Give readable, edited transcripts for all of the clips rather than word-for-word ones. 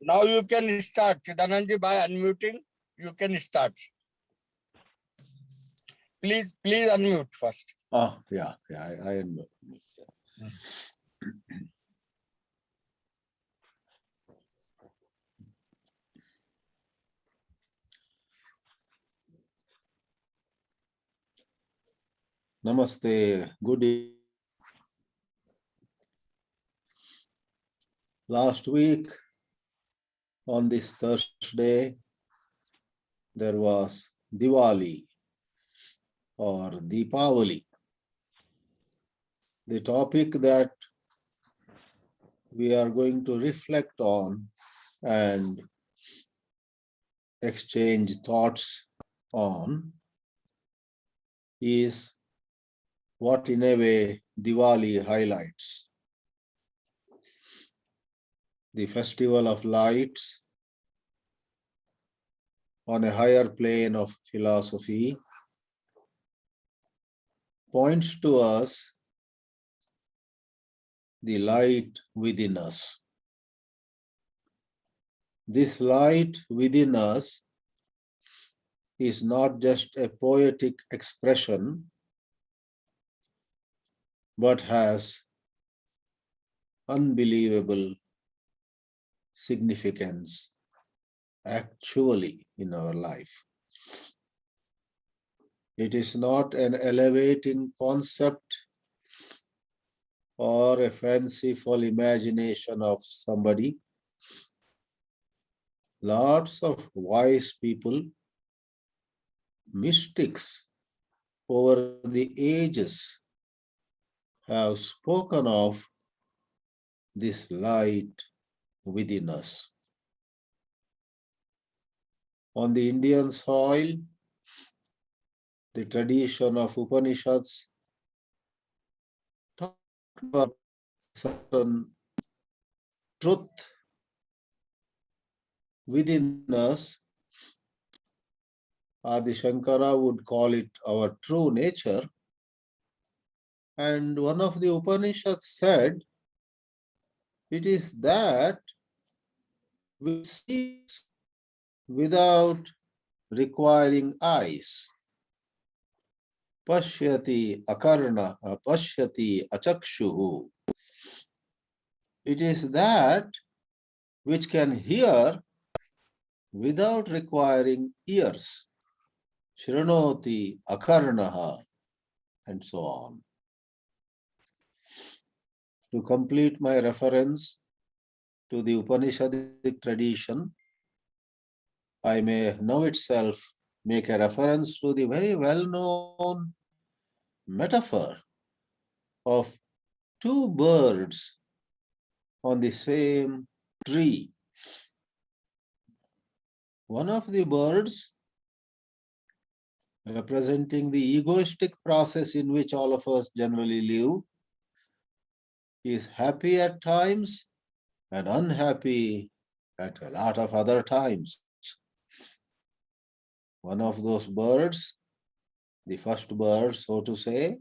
Now you can start. Chidananji, by unmuting, you can start. Please unmute first. Yeah, I unmute. Namaste. Good evening. Last week, on this Thursday, there was Diwali or Deepavali. The topic that we are going to reflect on and exchange thoughts on is what in a way Diwali highlights. The festival of lights on a higher plane of philosophy points to us the light within us. This light within us is not just a poetic expression, but has unbelievable significance actually in our life. It is not an elevating concept or a fanciful imagination of somebody. Lots of wise people, mystics over the ages have spoken of this light within us. On the Indian soil, the tradition of Upanishads talk about certain truth within us. Adi Shankara would call it our true nature. And one of the Upanishads said, it is that which sees without requiring eyes. Pashyati akarna pashyati achakshuhu. It is that which can hear without requiring ears. Shrinoti akarnaha, and so on. To complete my reference to the Upanishadic tradition, I may now itself make a reference to the very well-known metaphor of two birds on the same tree. One of the birds, representing the egoistic process in which all of us generally live, is happy at times and unhappy at a lot of other times. One of those birds, the first bird, so to say,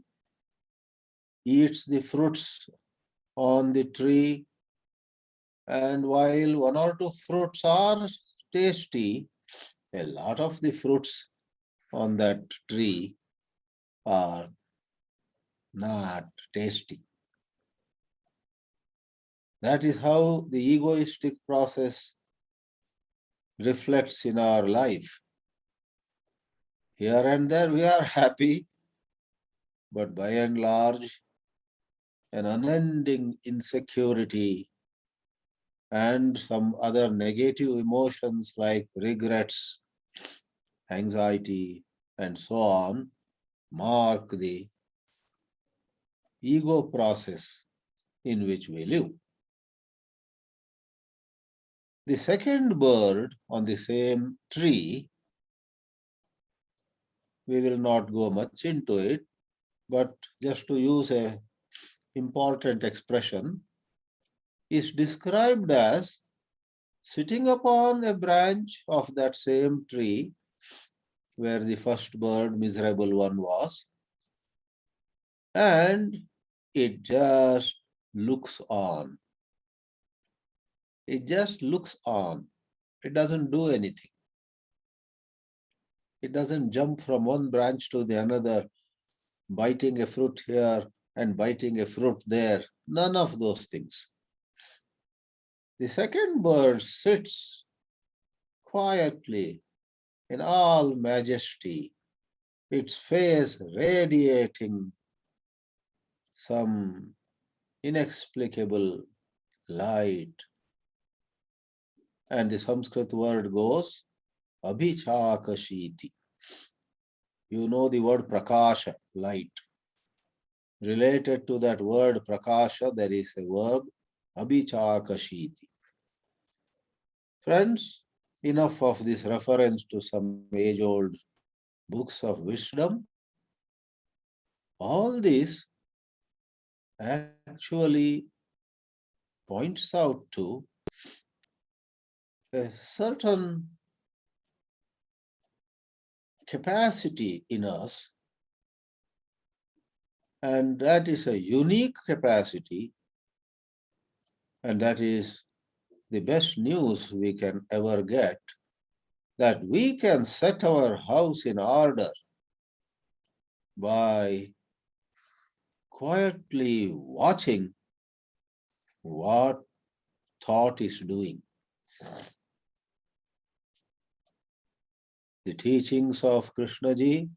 eats the fruits on the tree, and while one or two fruits are tasty, a lot of the fruits on that tree are not tasty. That is how the egoistic process reflects in our life. Here and there we are happy, but by and large, an unending insecurity and some other negative emotions like regrets, anxiety, and so on mark the ego process in which we live. The second bird on the same tree, we will not go much into it, but just to use an important expression, is described as sitting upon a branch of that same tree where the first bird, miserable one, was, and it just looks on. It just looks on. It doesn't do anything. It doesn't jump from one branch to the another, biting a fruit here and biting a fruit there. None of those things. The second bird sits quietly in all majesty, its face radiating some inexplicable light. And the Sanskrit word goes, Abhichakashiti. You know the word Prakasha, light. Related to that word Prakasha, there is a verb, Abhichakashiti. Friends, enough of this reference to some age-old books of wisdom. All this actually points out to a certain capacity in us, and that is a unique capacity, and that is the best news we can ever get, that we can set our house in order by quietly watching what thought is doing. The teachings of Krishnaji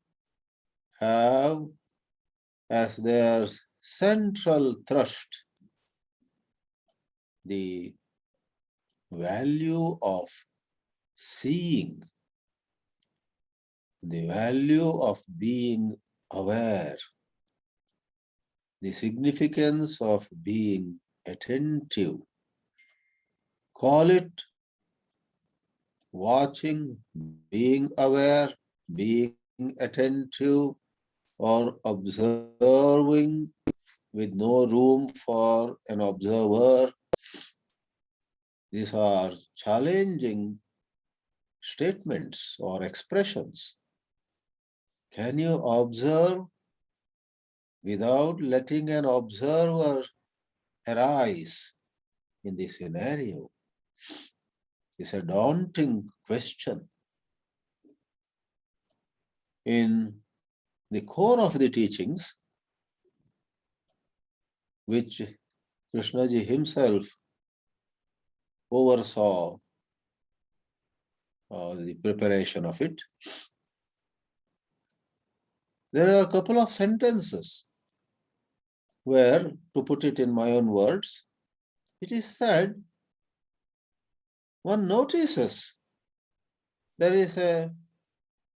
have as their central thrust the value of seeing, the value of being aware, the significance of being attentive. Call it watching, being aware, being attentive, or observing with no room for an observer. These are challenging statements or expressions. Can you observe without letting an observer arise in the scenario? It's a daunting question. In the core of the teachings, which Krishnaji himself oversaw the preparation of it, there are a couple of sentences where, to put it in my own words, it is said, one notices there is a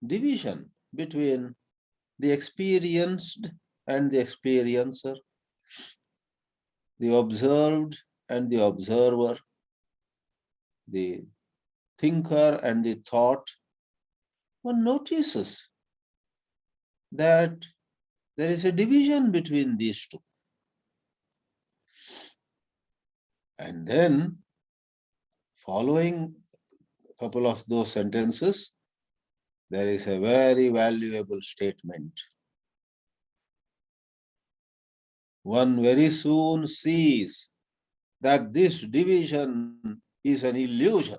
division between the experienced and the experiencer, the observed and the observer, the thinker and the thought. One notices that there is a division between these two. And then, following a couple of those sentences, there is a very valuable statement. One very soon sees that this division is an illusion.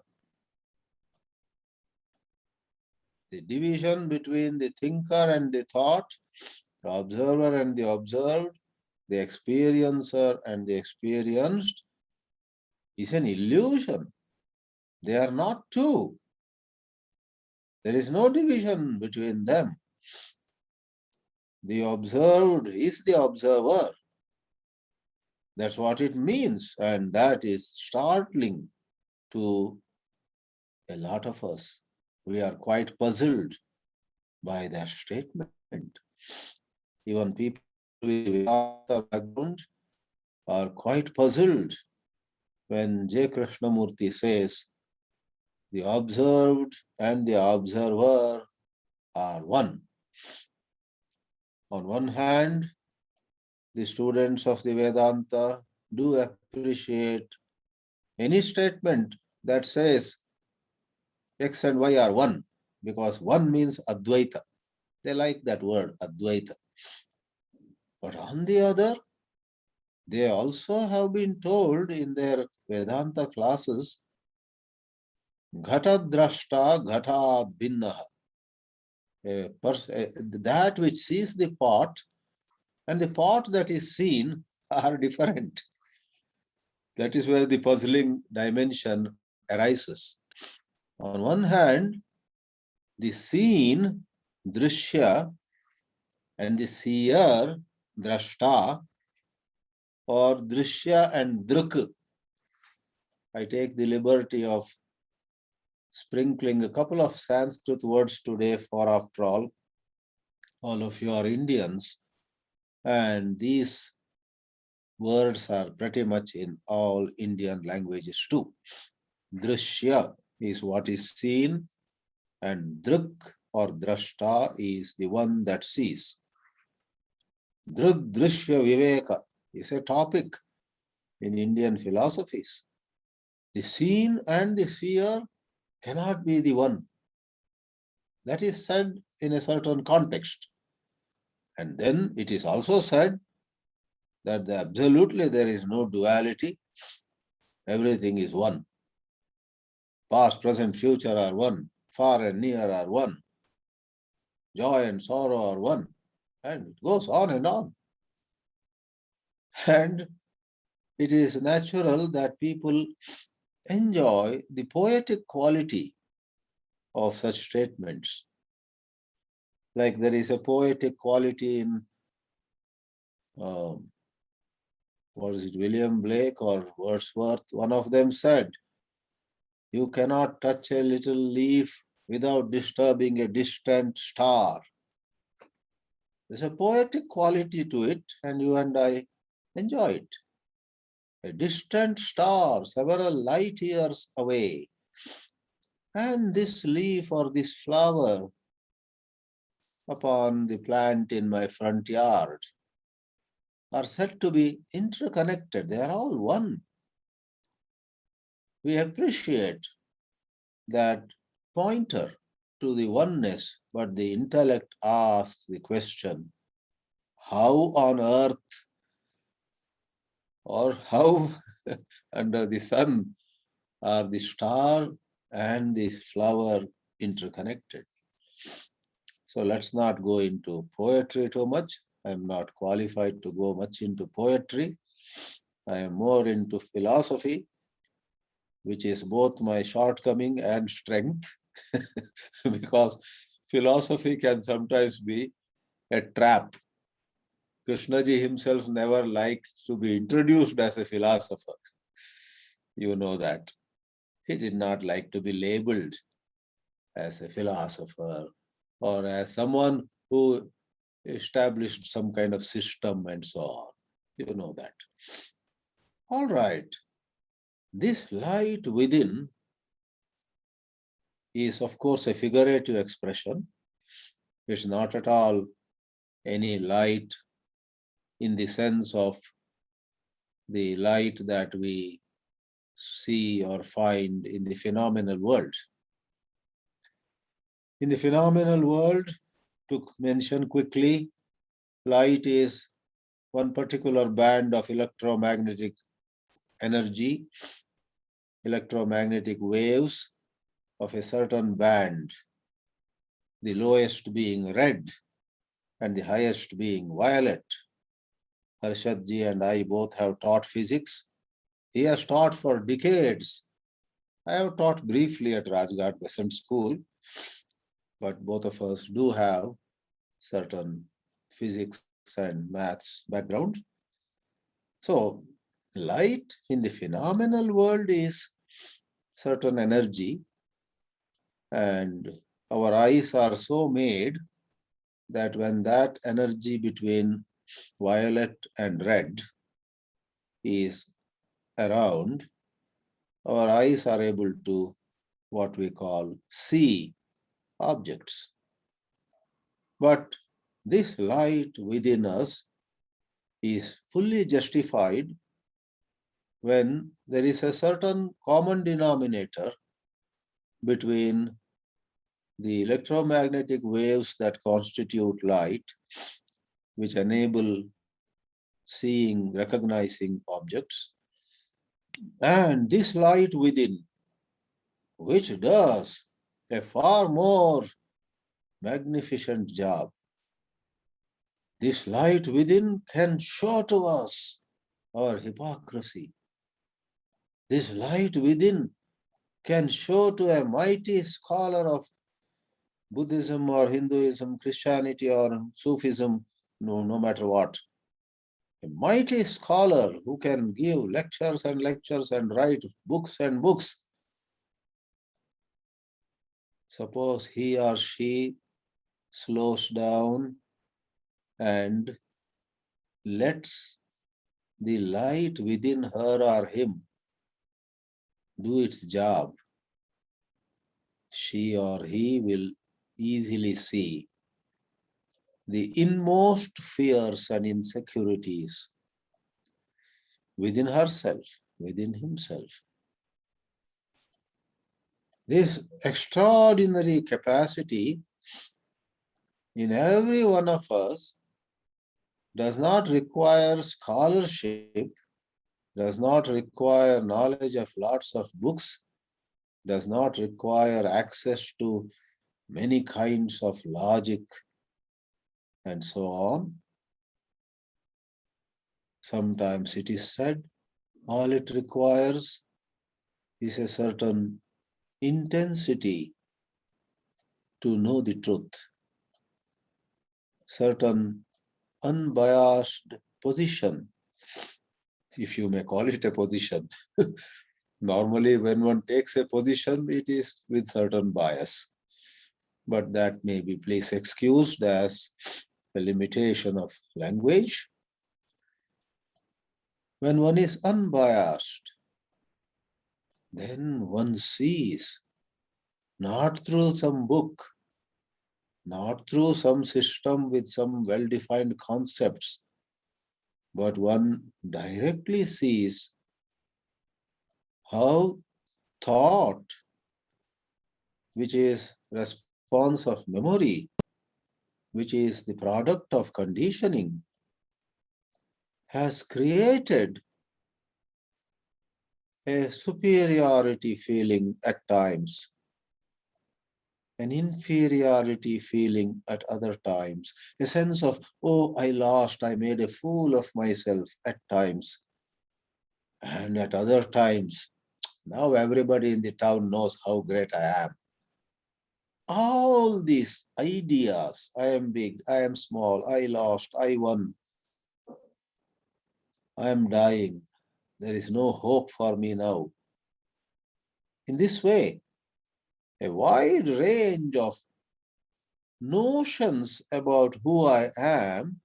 The division between the thinker and the thought, the observer and the observed, the experiencer and the experienced, is an illusion. They are not two. There is no division between them. The observed is the observer. That's what it means, and that is startling to a lot of us. We are quite puzzled by that statement. Even people with Vedanta background are quite puzzled when J. Krishnamurti says, the observed and the observer are one. On one hand, the students of the Vedanta do appreciate any statement that says X and Y are one, because one means Advaita. They like that word, Advaita. But on the other, they also have been told in their Vedanta classes, Ghata Drashta Ghata Bhinnaha. That which sees the pot and the pot that is seen are different. That is where the puzzling dimension arises. On one hand, the seen, drishya, and the seer, drashta, or drishya and druk. I take the liberty of sprinkling a couple of Sanskrit words today, for after all of you are Indians, and these words are pretty much in all Indian languages too. Drishya is what is seen, and druk or drashta is the one that sees. Druk drishya viveka is a topic in Indian philosophies. The seen and the seer cannot be the one. That is said in a certain context. And then it is also said that absolutely there is no duality. Everything is one. Past, present, future are one. Far and near are one. Joy and sorrow are one. And it goes on and on. And it is natural that people enjoy the poetic quality of such statements. Like there is a poetic quality in, what is it, William Blake or Wordsworth? One of them said, you cannot touch a little leaf without disturbing a distant star. There's a poetic quality to it, and you and I enjoy it. A distant star, several light years away. And this leaf or this flower upon the plant in my front yard are said to be interconnected. They are all one. We appreciate that pointer to the oneness, but the intellect asks the question, how on earth or how under the sun are the star and the flower interconnected? So let's not go into poetry too much. I'm not qualified to go much into poetry. I am more into philosophy, which is both my shortcoming and strength, because philosophy can sometimes be a trap. Krishnaji himself never liked to be introduced as a philosopher. You know that. He did not like to be labeled as a philosopher or as someone who established some kind of system and so on. You know that. All right. This light within is, of course, a figurative expression. It's not at all any light in the sense of the light that we see or find in the phenomenal world. In the phenomenal world, to mention quickly, light is one particular band of electromagnetic energy, electromagnetic waves of a certain band, the lowest being red and the highest being violet. Harshadji and I both have taught physics. He has taught for decades. I have taught briefly at Rajghat Besant School, but both of us do have certain physics and maths background. So light in the phenomenal world is certain energy, and our eyes are so made that when that energy between violet and red is around, our eyes are able to what we call see objects. But this light within us is fully justified when there is a certain common denominator between the electromagnetic waves that constitute light, which enable seeing, recognizing objects. And this light within, which does a far more magnificent job. This light within can show to us our hypocrisy. This light within can show to a mighty scholar of Buddhism or Hinduism, Christianity or Sufism, no matter what. A mighty scholar who can give lectures and write books and books. Suppose he or she slows down and lets the light within her or him do its job, she or he will easily see the inmost fears and insecurities within herself, within himself. This extraordinary capacity in every one of us does not require scholarship, does not require knowledge of lots of books, does not require access to many kinds of logic and so on. Sometimes it is said, all it requires is a certain intensity to know the truth, certain unbiased position, if you may call it a position. Normally, when one takes a position, it is with certain bias, but that may be please excused as a limitation of language. When one is unbiased, then one sees not through some book, not through some system with some well-defined concepts, but one directly sees how thought, which is response of memory, which is the product of conditioning, has created a superiority feeling at times, an inferiority feeling at other times, a sense of, oh, I lost, I made a fool of myself at times. And at other times, now everybody in the town knows how great I am. All these ideas, I am big, I am small, I lost, I won, I am dying, there is no hope for me now. In this way, a wide range of notions about who I am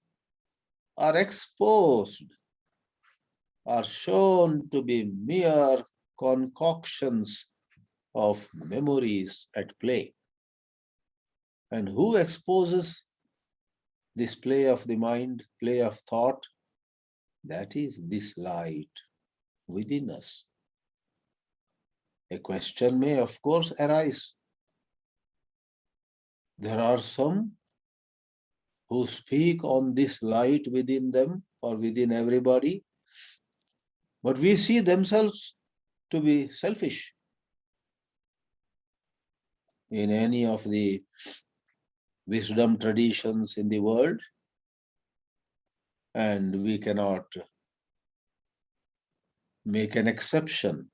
are exposed, are shown to be mere concoctions of memories at play. And who exposes this play of the mind, play of thought? That is this light within us. A question may, of course, arise. There are some who speak on this light within them or within everybody, but we see themselves to be selfish. In any of the wisdom traditions in the world, and we cannot make an exception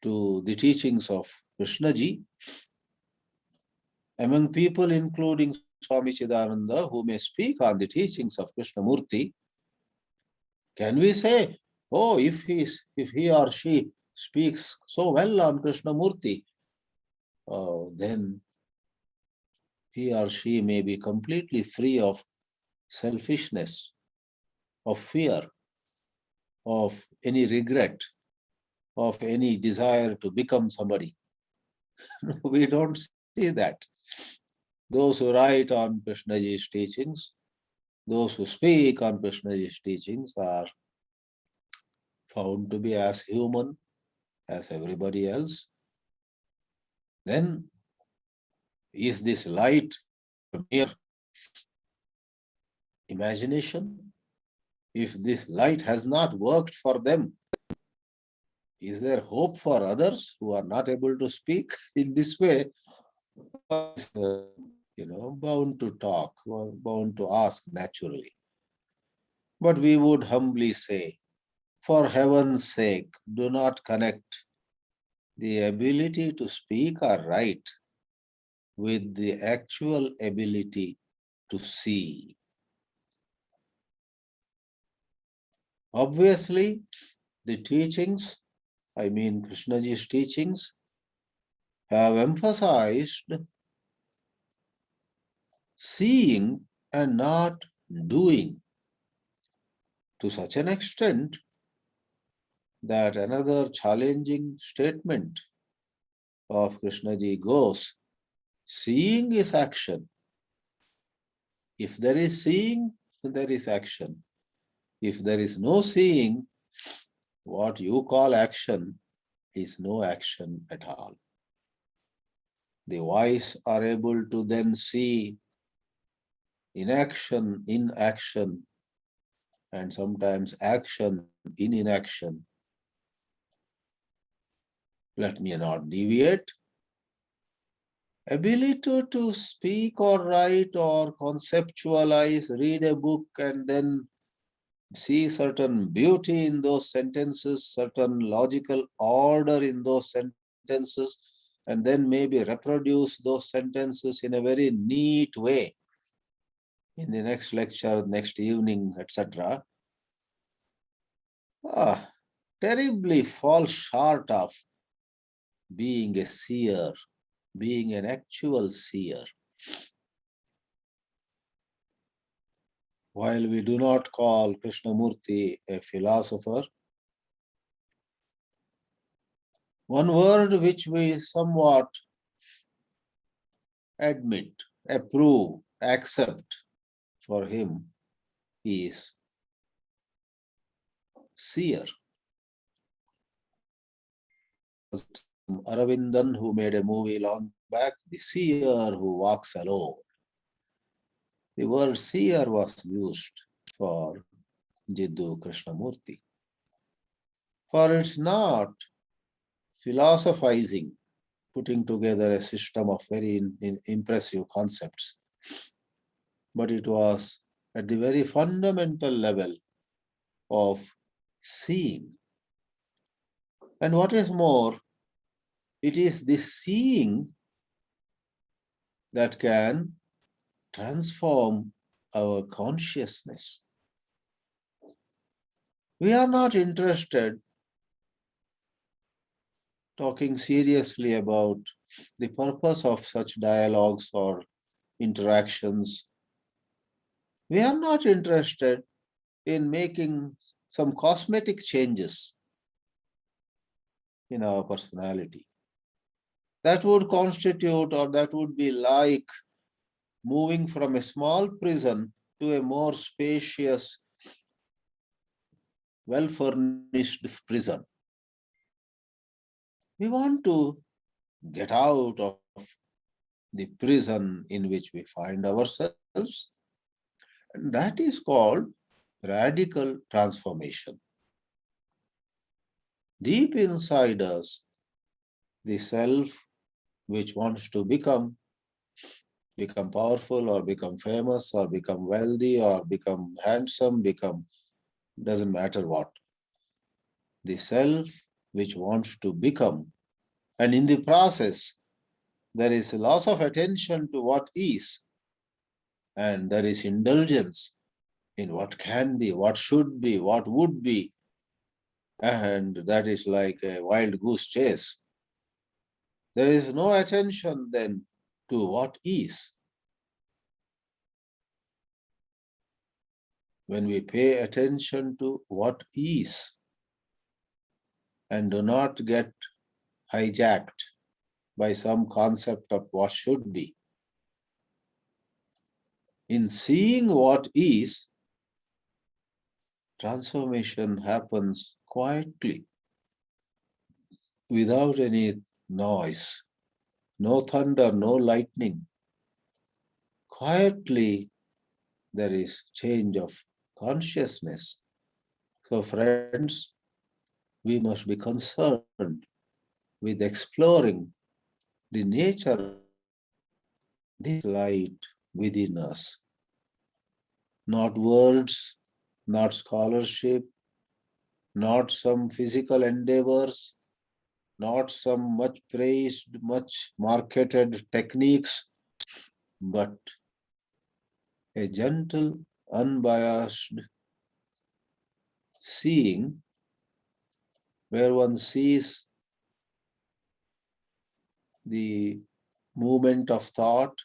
to the teachings of Krishnaji, among people including Swami Chidananda, who may speak on the teachings of Krishnamurti, can we say, oh, if he or she speaks so well on Krishnamurti, then he or she may be completely free of selfishness, of fear, of any regret, of any desire to become somebody. We don't see that. Those who write on Krishnaji's teachings, those who speak on Krishnaji's teachings are found to be as human as everybody else. Then is this light a mere imagination? If this light has not worked for them, is there hope for others who are not able to speak in this way? Bound to talk, bound to ask naturally. But we would humbly say, for heaven's sake, do not connect the ability to speak or write with the actual ability to see. Obviously, the teachings, Krishnaji's teachings, have emphasized seeing and not doing to such an extent that another challenging statement of Krishnaji goes, seeing is action. If there is seeing, there is action. If there is no seeing, what you call action is no action at all. The wise are able to then see inaction in action, and sometimes action in inaction. Let me not deviate. Ability to speak or write or conceptualize, read a book and then see certain beauty in those sentences, certain logical order in those sentences, and then maybe reproduce those sentences in a very neat way in the next lecture, next evening, etc. Terribly fall short of being a seer, being an actual seer. While we do not call Krishnamurti a philosopher, one word which we somewhat admit, approve, accept for him is seer. Aravindan, who made a movie long back, the seer who walks alone. The word seer was used for Jiddu Krishnamurti. For it's not philosophizing, putting together a system of very impressive concepts, but it was at the very fundamental level of seeing. And what is more, it is this seeing that can transform our consciousness. We are not interested talking seriously about the purpose of such dialogues or interactions. We are not interested in making some cosmetic changes in our personality. That would constitute, or that would be like moving from a small prison to a more spacious, well-furnished prison. We want to get out of the prison in which we find ourselves, and that is called radical transformation. Deep inside us, the self which wants to become powerful or become famous or become wealthy or become handsome, doesn't matter what. The self which wants to become, and in the process, there is a loss of attention to what is, and there is indulgence in what can be, what should be, what would be, and that is like a wild goose chase. There is no attention then to what is. When we pay attention to what is and do not get hijacked by some concept of what should be, in seeing what is, transformation happens quietly, without any noise, no thunder, no lightning. Quietly, there is change of consciousness. So friends, we must be concerned with exploring the nature of this light within us. Not words, not scholarship, not some physical endeavors, not some much praised, much marketed techniques, but a gentle, unbiased seeing where one sees the movement of thought,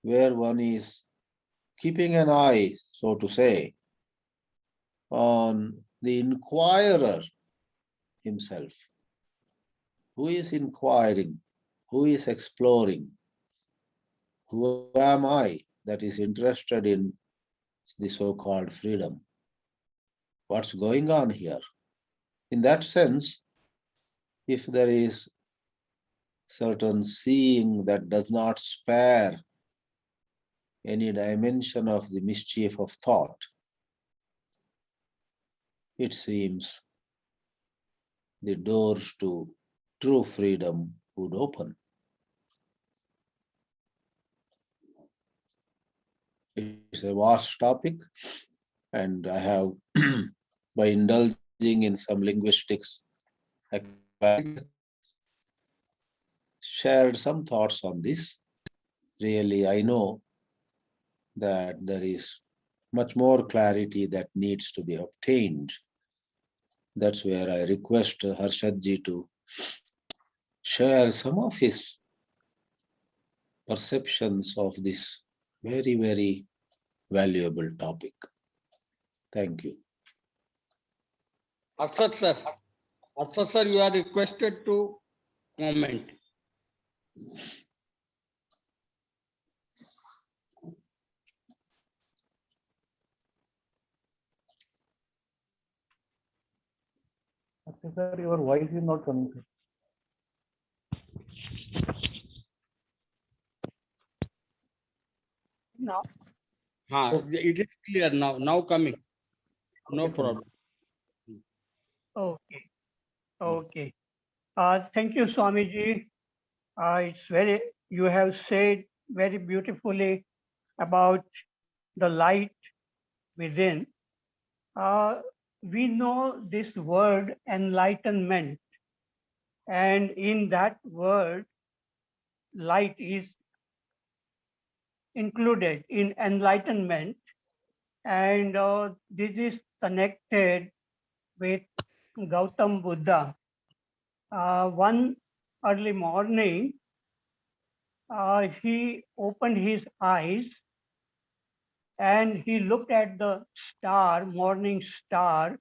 where one is keeping an eye, so to say, on the inquirer himself. Who is inquiring? Who is exploring? Who am I that is interested in the so-called freedom? What's going on here? In that sense, if there is certain seeing that does not spare any dimension of the mischief of thought, it seems the doors to true freedom would open. It's a vast topic, and I have, by indulging in some linguistics, shared some thoughts on this. Really, I know that there is much more clarity that needs to be obtained. That's where I request Harshadji to share some of his perceptions of this very, very valuable topic. Thank you. Arsad sir, you are requested to comment. Okay, sir, your voice is not coming, sir. No. It is clear now. Now coming. No Okay, sir. problem. Okay. Okay. Thank you, Swamiji. You have said very beautifully about the light within. We know this word enlightenment, and in that word, light is included in enlightenment, and this is connected with Gautam Buddha. One early morning, he opened his eyes and he looked at the star, morning star,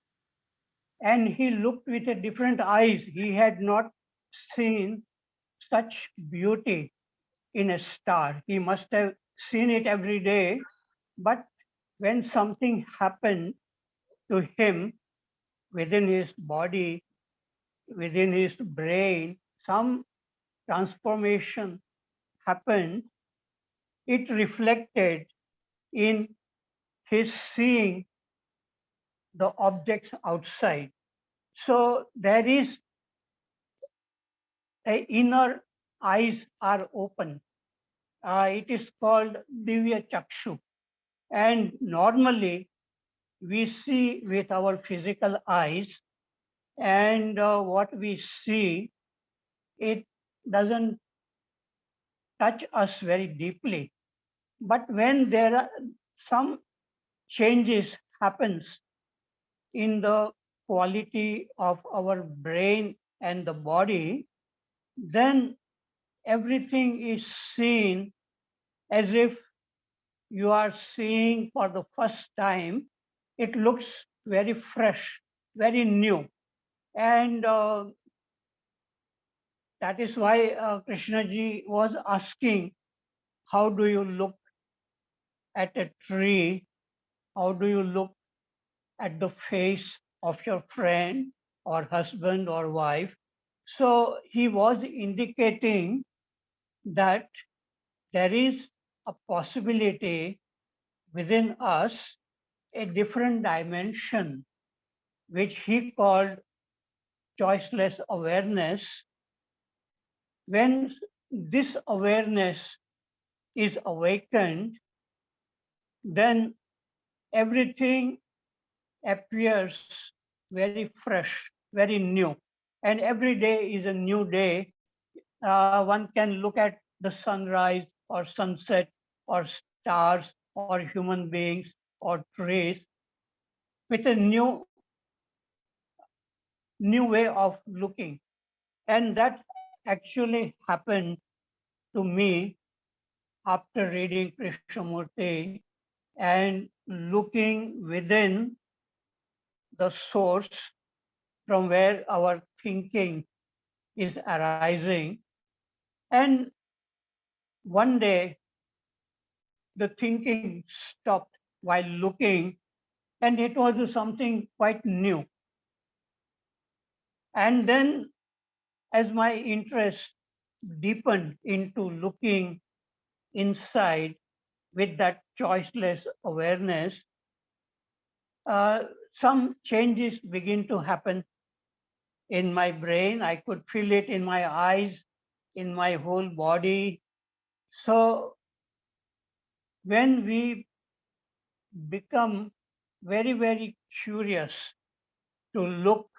and he looked with a different eyes. He had not seen such beauty in a star. He must have seen it every day, but when something happened to him within his body, within his brain, some transformation happened, it reflected in his seeing the objects outside. So there is a inner eyes are open. It is called Divya Chakshu. And normally we see with our physical eyes, and what we see, it doesn't touch us very deeply. But when there are some changes happens in the quality of our brain and the body, then everything is seen as if you are seeing for the first time. It looks very fresh, very new. And that is why Krishna ji was asking, how do you look at a tree? How do you look at the face of your friend or husband or wife? So he was indicating that there is a possibility within us, a different dimension which he called choiceless awareness. When this awareness is awakened, then everything appears very fresh, very new. And every day is a new day. One can look at the sunrise or sunset or stars or human beings or trees with a new way of looking. And that actually happened to me after reading Krishnamurti and looking within the source from where our thinking is arising. And one day the thinking stopped while looking, and it was something quite new. And then, as my interest deepened into looking inside with that choiceless awareness, some changes begin to happen in my brain. I could feel it in my eyes, in my whole body. So when we become very, very curious to look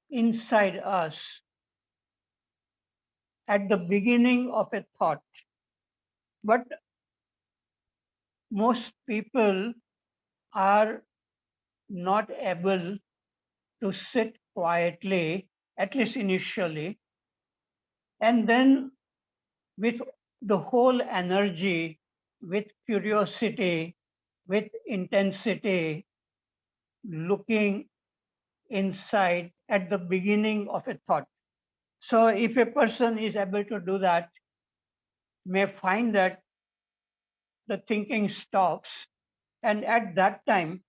inside us at the beginning of a thought, but most people are not able to sit quietly, at least initially, and then with the whole energy, with curiosity, with intensity, looking inside at the beginning of a thought. So if a person is able to do that, may find that the thinking stops. And at that time,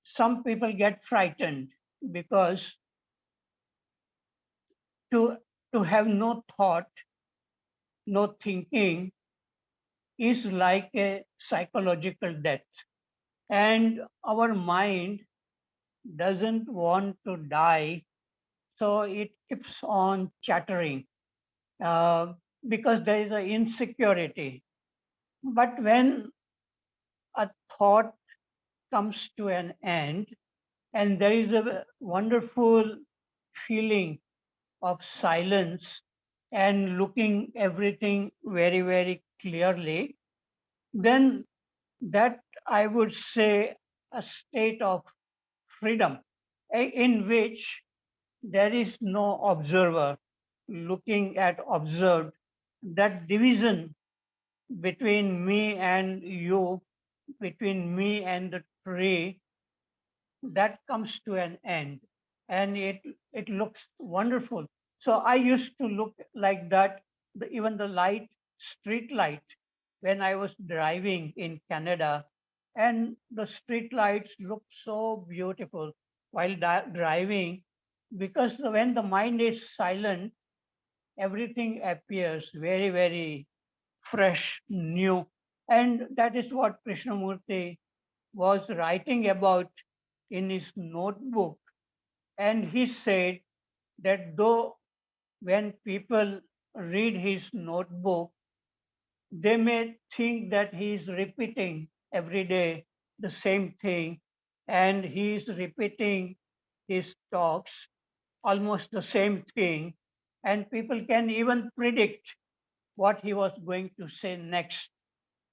some people get frightened because to, to have no thought, no thinking is like a psychological death. And our mind doesn't want to die, so it keeps on chattering because there is an insecurity. But when a thought comes to an end and there is a wonderful feeling of silence and looking everything very, very clearly, then that I would say a state of freedom in which there is no observer looking at observed. That division between me and you, between me and the tree, that comes to an end, and it looks wonderful. So I used to look like that, even the light, street light, when I was driving in Canada, and the street lights look so beautiful while driving, because when the mind is silent, everything appears very, very fresh, new. And that is what Krishnamurti was writing about in his notebook. And he said that though when people read his notebook, they may think that he is repeating every day the same thing, and he is repeating his talks almost the same thing, and people can even predict what he was going to say next.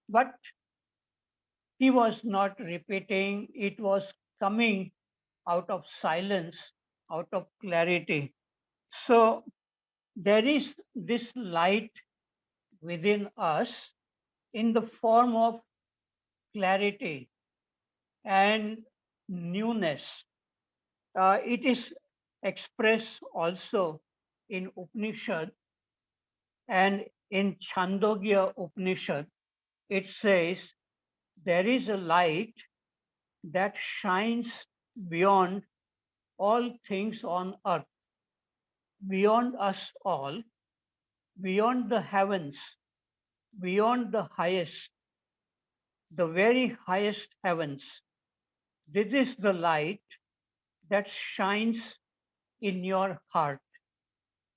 But he was not repeating, it was coming out of silence, out of clarity. So there is this light within us in the form of clarity and newness. It is expressed also in Upanishad, and in Chandogya Upanishad. It says there is a light that shines beyond all things on earth, beyond us all, beyond the heavens, beyond the highest, the very highest heavens. This is the light that shines in your heart.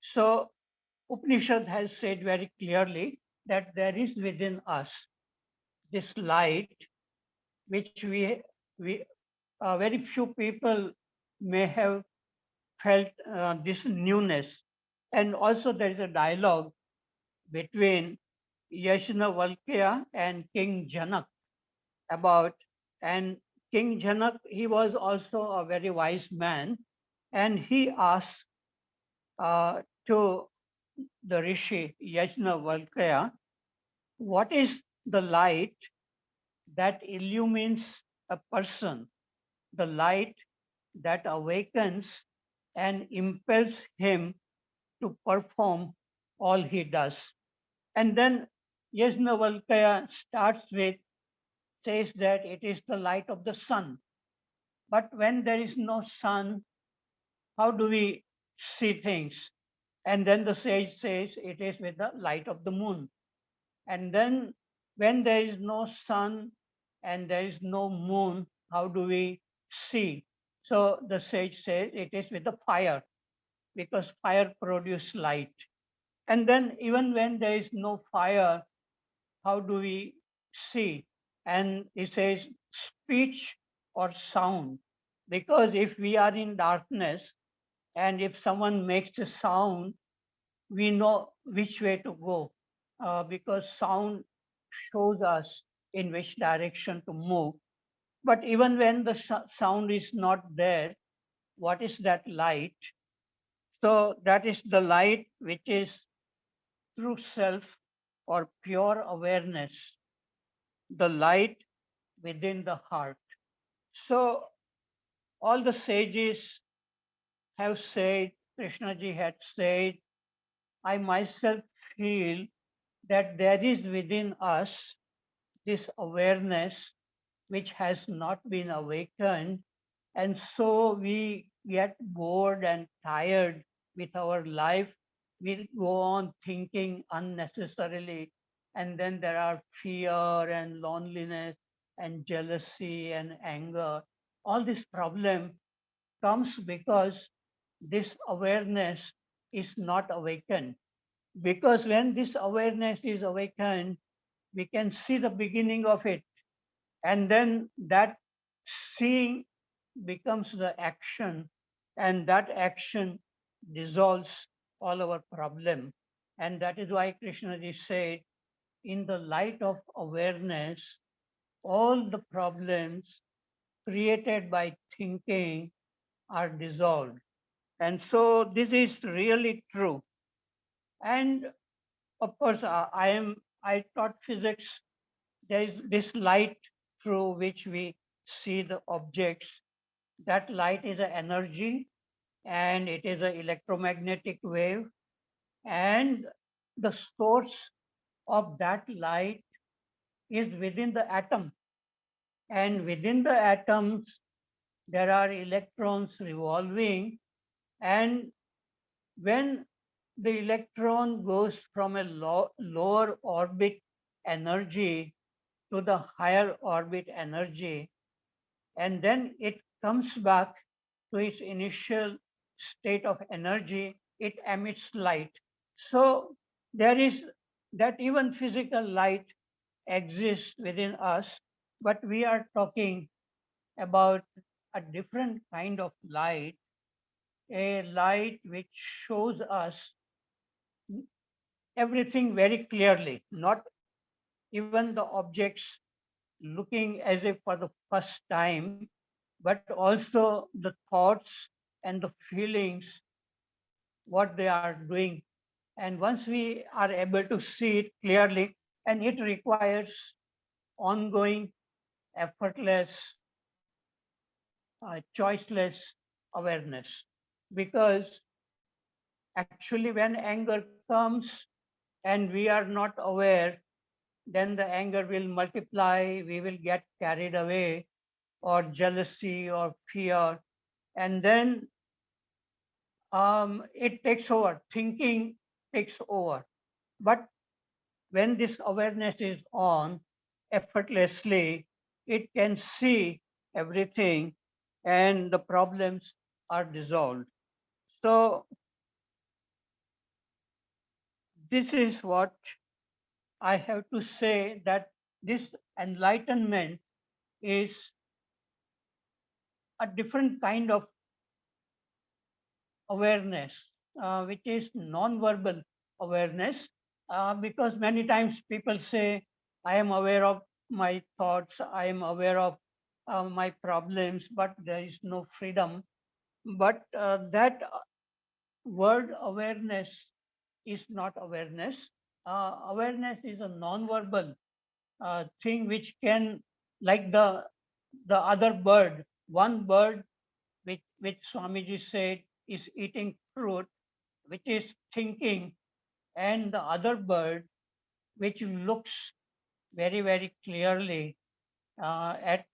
So Upanishad has said very clearly that there is within us this light which we very few people may have felt this newness. And also there is a dialogue between Yajnavalkya and King Janak about, and King Janak, he was also a very wise man, and he asked to the Rishi Yajnavalkya, what is the light that illumines a person, the light that awakens and impels him to perform all he does. And then Yajnavalkya starts with, says that it is the light of the sun. But when there is no sun, how do we see things? And then the sage says it is with the light of the moon. And then when there is no sun and there is no moon, how do we see? So the sage says it is with the fire, because fire produces light. And then even when there is no fire, how do we see? And he says speech or sound. Because if we are in darkness and if someone makes a sound, we know which way to go, because sound shows us in which direction to move. But even when the sound is not there, what is that light? So that is the light which is true self or pure awareness, the light within the heart. So all the sages have said, Krishnaji had said, I myself feel that there is within us this awareness which has not been awakened. And so we get bored and tired with our life. We go on thinking unnecessarily. And then there are fear and loneliness and jealousy and anger. All this problem comes because this awareness is not awakened. Because when this awareness is awakened, we can see the beginning of it. And then that seeing becomes the action, and that action dissolves all our problem. And that is why Krishna ji said, in the light of awareness, all the problems created by thinking are dissolved. And so this is really true. And of course, I taught physics. There is this light through which we see the objects. That light is an energy and it is an electromagnetic wave. And the source of that light is within the atom. And within the atoms, there are electrons revolving. And when the electron goes from a lower orbit energy to the higher orbit energy, and then it comes back to its initial state of energy, it emits light. So there is that even physical light exists within us, but we are talking about a different kind of light, a light which shows us everything very clearly, not even the objects looking as if for the first time, but also the thoughts and the feelings, what they are doing. And once we are able to see it clearly, and it requires ongoing, effortless, choiceless awareness. Because actually, when anger comes and we are not aware, then the anger will multiply, we will get carried away, or jealousy or fear. And then it takes over, thinking takes over. But when this awareness is on effortlessly, it can see everything and the problems are dissolved. So this is what I have to say, that this enlightenment is a different kind of awareness, which is non-verbal awareness, because many times people say, I am aware of my thoughts, I am aware of my problems, but there is no freedom. But that word awareness is not awareness. Awareness is a non-verbal thing which can, like the other bird, one bird which Swamiji said is eating fruit, which is thinking, and the other bird which looks very, very clearly at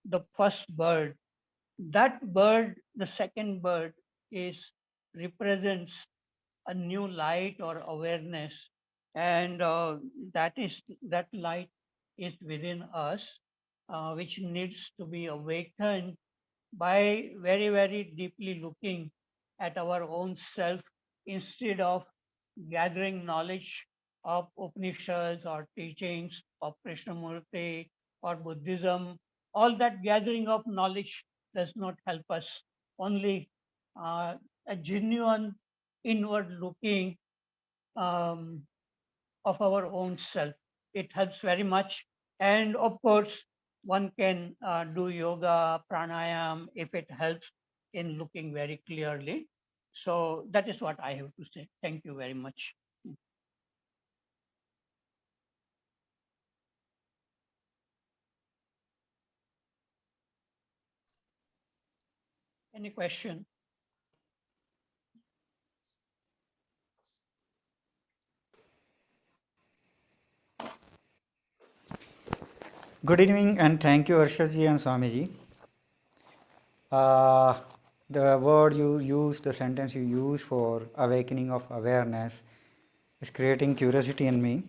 the first bird. That bird, the second bird, is represents a new light or awareness, and that light is within us, which needs to be awakened by very, very deeply looking at our own self, instead of gathering knowledge of Upanishads or teachings of Krishnamurti or Buddhism. All that gathering of knowledge does not help us. Only a genuine inward looking um, of our own self. It helps very much. And of course, one can do yoga, pranayam, if it helps in looking very clearly. So that is what I have to say. Thank you very much. Any question? Good evening and thank you, Arshadji and Swamiji. Uh, the word you use, the sentence you use for awakening of awareness is creating curiosity in me,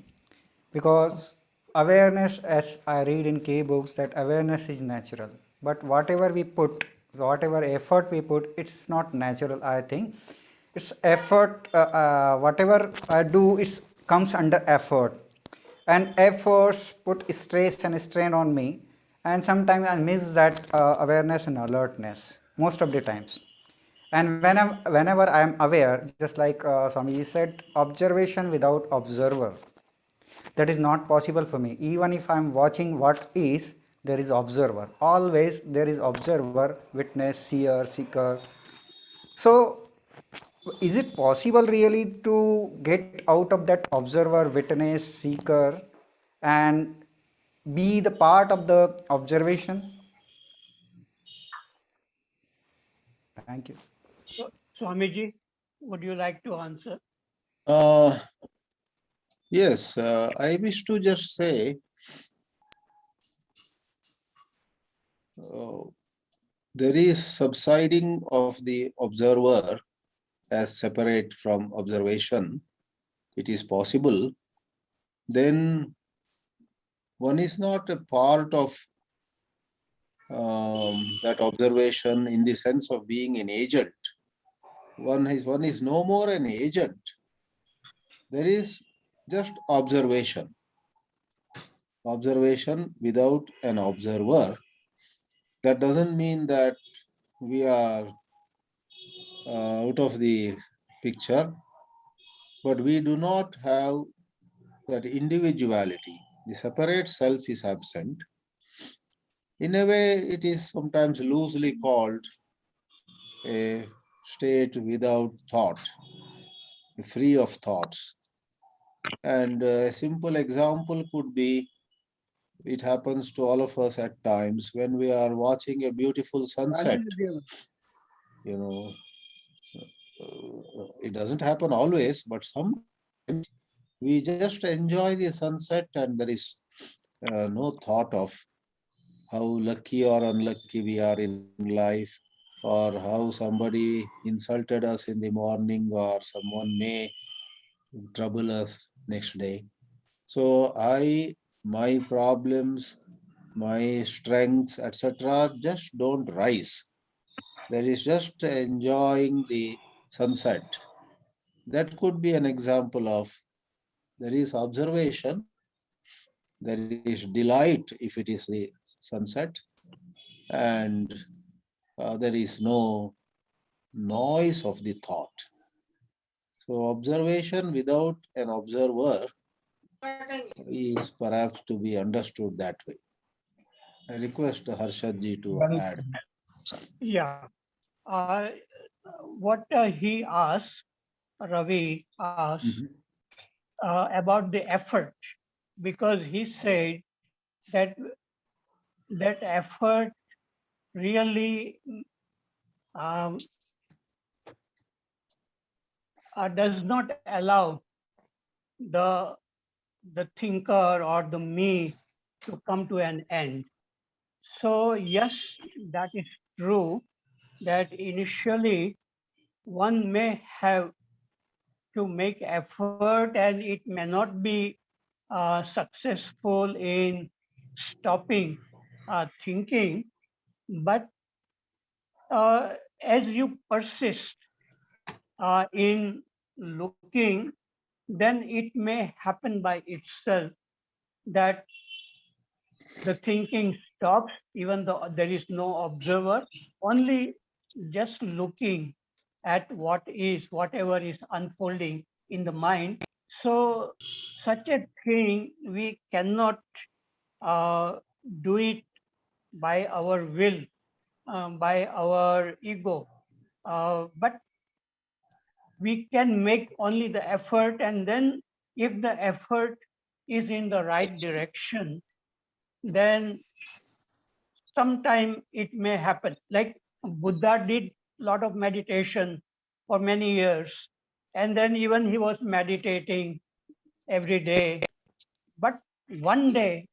because awareness, as I read in K books, that awareness is natural. But whatever we put, whatever effort we put, it's not natural, I think. It's effort, whatever I do, it comes under effort. And efforts put stress and strain on me, and sometimes I miss that awareness and alertness most of the times. And whenever I am aware, just like Swamiji said, observation without observer, that is not possible for me. Even if I am watching what is, there is observer. Always there is observer, witness, seer, seeker. So is it possible really to get out of that observer, witness, seeker, and be the part of the observation? Thank you. So, Swamiji, would you like to answer? Yes, I wish to just say, there is subsiding of the observer as separate from observation. It is possible. Then one is not a part of that observation in the sense of being an agent. One is no more an agent. There is just observation. Observation without an observer. That doesn't mean that we are out of the picture, but we do not have that individuality. The separate self is absent. In a way, it is sometimes loosely called a state without thought, free of thoughts. And a simple example could be, it happens to all of us at times when we are watching a beautiful sunset. You know, it doesn't happen always, but sometimes we just enjoy the sunset and there is no thought of how lucky or unlucky we are in life, or how somebody insulted us in the morning, or someone may trouble us next day. So my problems, my strengths, etc., just don't rise. there is just enjoying the sunset. That could be an example of there is observation, there is delight if it is the sunset, and there is no noise of the thought. So observation without an observer is perhaps to be understood that way. I request Harshadji to add. Yeah. Uh, what he asked, Ravi asked about the effort, because he said that that effort really does not allow the thinker or the me to come to an end. So yes, that is true that initially one may have to make effort and it may not be successful in stopping thinking, but as you persist in looking, then it may happen by itself that the thinking stops, even though there is no observer, only just looking at whatever is unfolding in the mind. So such a thing, we cannot do it by our will, by our ego. But we can make only the effort, and then if the effort is in the right direction, then sometime it may happen. Like Buddha did a lot of meditation for many years, and then even he was meditating every day. But one day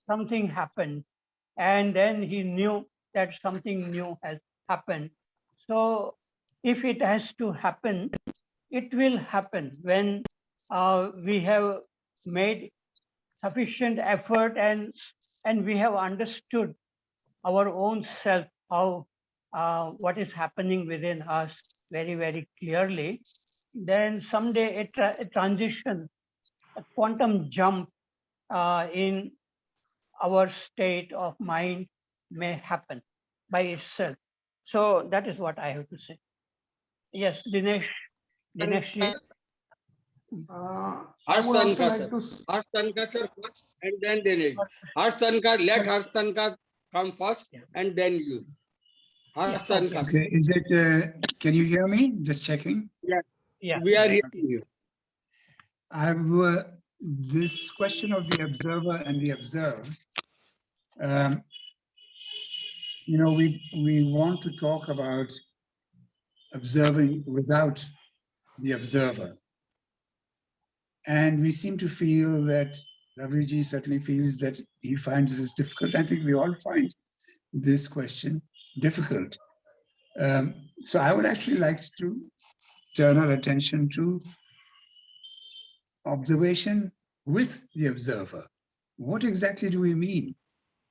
something happened, and then he knew that something new has happened. So if it has to happen, it will happen when we have made sufficient effort and we have understood our own self, how what is happening within us very, very clearly. Then someday a transition, a quantum jump in our state of mind may happen by itself. So that is what I have to say. Yes, Dinesh. Dinesh. Harsh Tanka, sir. Harsh Tanka, sir, first, and then Dinesh. Harsh Tanka, let Harsh Tanka come first, and then you. Harsh Tanka, sir. Okay, is it, can you hear me? Just checking. Yeah. We are hearing you. I've, this question of the observer and the observed, you know, we want to talk about observing without the observer. And we seem to feel that Raviji certainly feels that he finds this difficult. I think we all find this question difficult. So I would actually like to turn our attention to observation with the observer. What exactly do we mean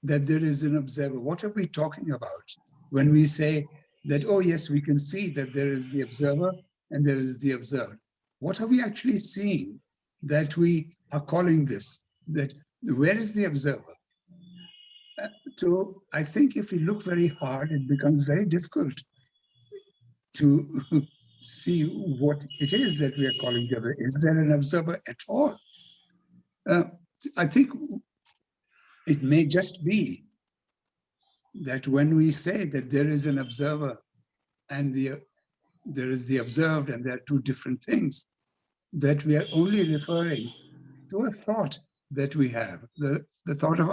that there is an observer? What are we talking about when we say that, oh yes, we can see that there is the observer and there is the observed? What are we actually seeing that we are calling this? That where is the observer? So I think if we look very hard, it becomes very difficult to see what it is that we are calling the observer. Is there an observer at all? I think it may just be that when we say that there is an observer and there is the observed and there are two different things, that we are only referring to a thought that we have, the thought of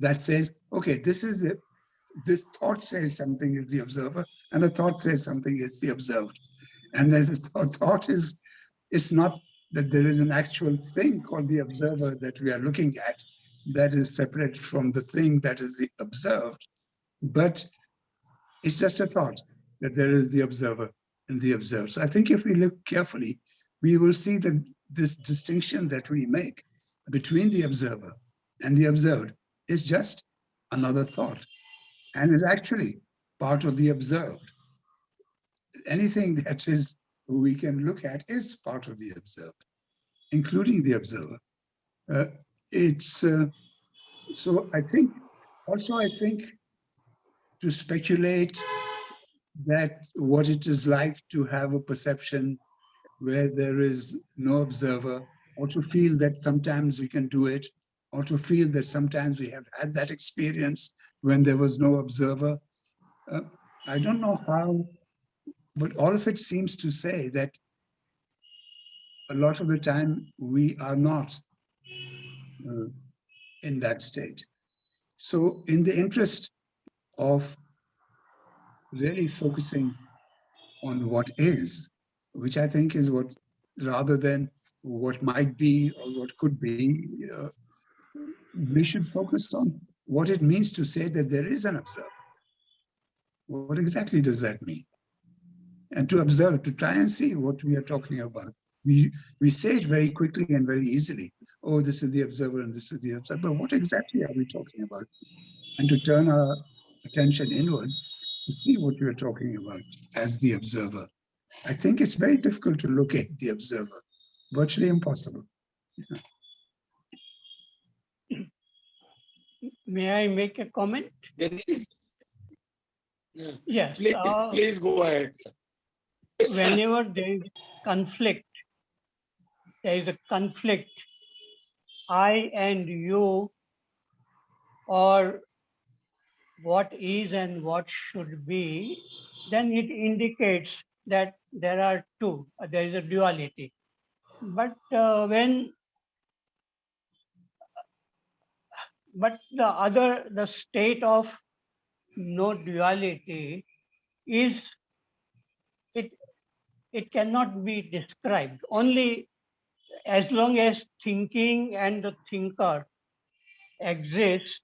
that says, okay, this thought says something is the observer, and the thought says something is the observed. And there's a thought is, it's not that there is an actual thing called the observer that we are looking at that is separate from the thing that is the observed, but it's just a thought that there is the observer and the observed. So I think if we look carefully, we will see that this distinction that we make between the observer and the observed is just another thought and is actually part of the observed. anything that is we can look at is part of the observer, including the observer. It's so I think to speculate that what it is like to have a perception where there is no observer, or to feel that sometimes we can do it, or to feel that sometimes we have had that experience when there was no observer. I don't know how, but all of it seems to say that a lot of the time we are not in that state. So in the interest of really focusing on what is, which I think is what, rather than what might be or what could be, we should focus on what it means to say that there is an observer. What exactly does that mean? And to observe, to try and see what we are talking about. We say it very quickly and very easily. Oh, this is the observer and this is the observer. But what exactly are we talking about? And to turn our attention inwards to see what we are talking about as the observer. I think it's very difficult to locate the observer, virtually impossible. May I make a comment? Dennis? Yeah. Yes. Please go ahead. Whenever there is conflict, I and you, or what is and what should be, then it indicates that there are two, there is a duality. But the state of no duality is, it cannot be described. Only as long as thinking and the thinker exists,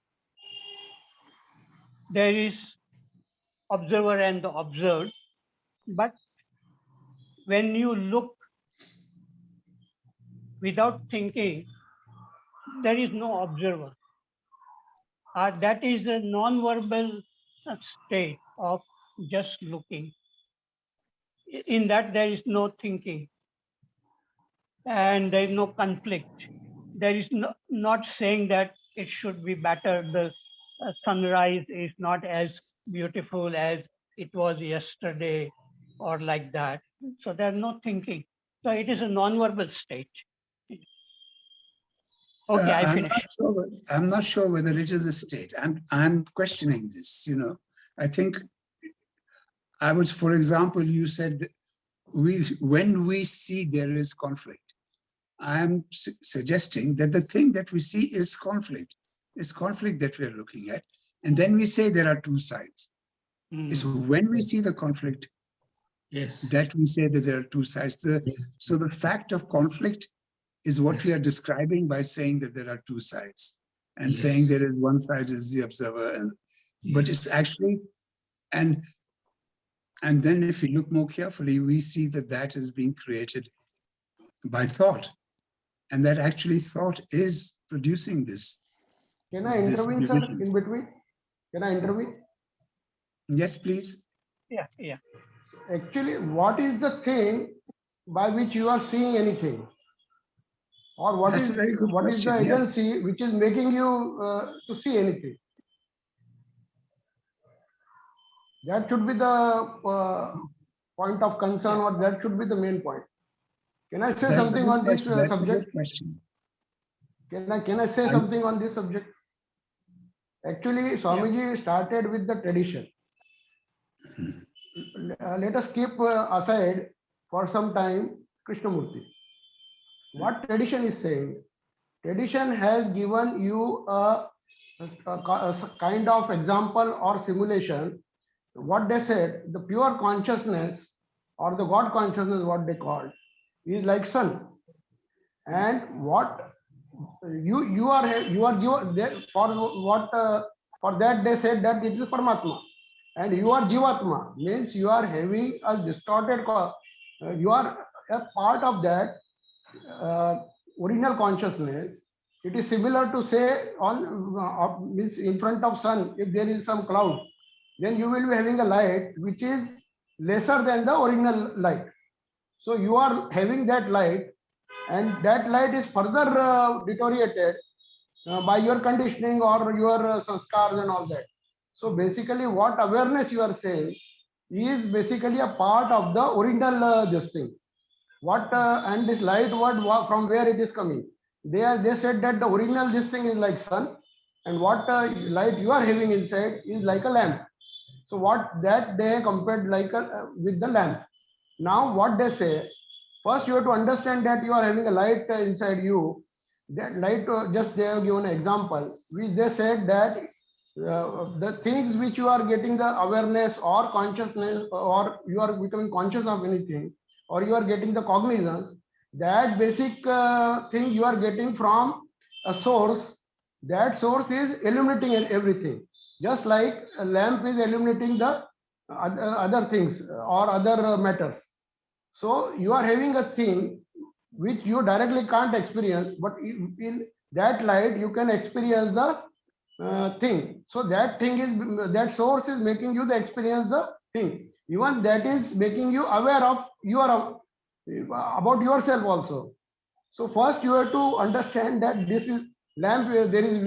there is observer and the observed. But when you look without thinking, there is no observer. That is a non-verbal state of just looking. In that, there is no thinking and there is no conflict. There is not saying that it should be better. The sunrise is not as beautiful as it was yesterday or like that. So there's no thinking. So it is a non-verbal state. Okay, I finished. I'm not sure whether it is a state. I'm questioning this, I think I was, for example, you said that when we see there is conflict, I'm suggesting that the thing that we see is conflict that we're looking at. And then we say there are two sides. It's when we see the conflict, Yes. that we say that there are two sides. So the fact of conflict is what we are describing by saying that there are two sides, and saying there is one side is the observer, but it's actually, and then if we look more carefully, we see that that is being created by thought, and that actually thought is producing this. Can I intervene, sir, in between? Can I intervene? Yes, please. Yeah. Actually, what is the thing by which you are seeing anything? Or what That's is a very good the question, yeah. agency which is making you to see anything? That should be the point of concern, or that should be the main point. Can I say That's a something good on this question. That's a subject? good question. Can I say something on this subject? Actually, Swamiji started with the tradition. Let us keep aside for some time Krishnamurti. What tradition is saying? Tradition has given you a kind of example or simulation. What they said, the pure consciousness or the God consciousness, what they called, is like sun. And what you are given for that they said that it is Paramatma, and you are Jivatma, means you are having a distorted, you are a part of that original consciousness. It is similar to say means in front of sun, if there is some cloud, then you will be having a light which is lesser than the original light. So you are having that light, and that light is further deteriorated by your conditioning or your sanskars and all that. So basically, what awareness you are saying is basically a part of the original this thing. What and this light, from where it is coming? They said that the original this thing is like sun, and what light you are having inside is like a lamp. So what that they compared like with the lamp. Now what they say, first you have to understand that you are having a light inside you. That light, just they have given an example, which they said that the things which you are getting the awareness or consciousness, or you are becoming conscious of anything, or you are getting the cognizance, that basic thing you are getting from a source. That source is illuminating everything, just like a lamp is illuminating the other things or other matters. So you are having a thing which you directly can't experience, but in that light you can experience the thing. So that thing is, that source is making you the experience the thing. Even that is making you aware of about yourself also. So first you have to understand that this is lamp. There is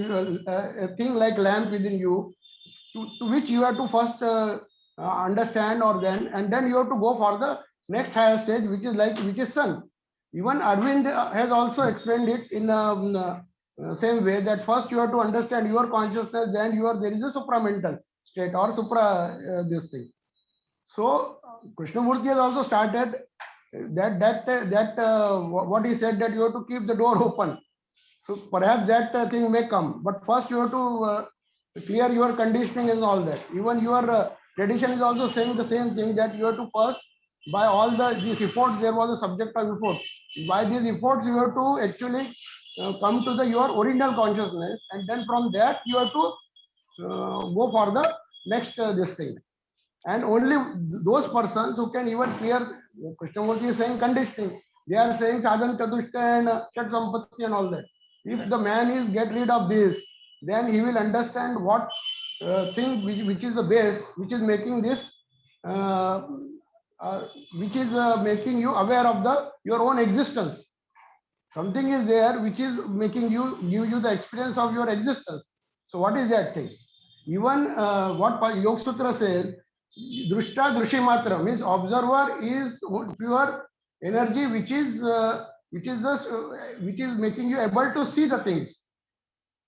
a thing like lamp within you, to which you have to first understand, or then, and then you have to go for the next higher stage, which is sun. Even Arvind has also explained it in same way, that first you have to understand your consciousness, then there is a supramental state or this thing. So Krishnamurti has also started what he said, that you have to keep the door open. So perhaps that thing may come, but first you have to clear your conditioning and all that. Even your tradition is also saying the same thing, that you have to first, by all these efforts, there was a subject of effort. By these efforts, you have to actually come to your original consciousness, and then from that you have to go for the next this thing. And only those persons who can even clear, Krishnamurti is saying conditioning. They are saying sadhan chatushtaya and shat sampatti and all that. If the man is get rid of this, then he will understand what thing which is the base, which is making this, which is making you aware of your own existence. Something is there which is making you, give you the experience of your existence. So what is that thing? Even what Yoga Sutra says, Drushta Drushimatra, means observer is pure energy which is making you able to see the things.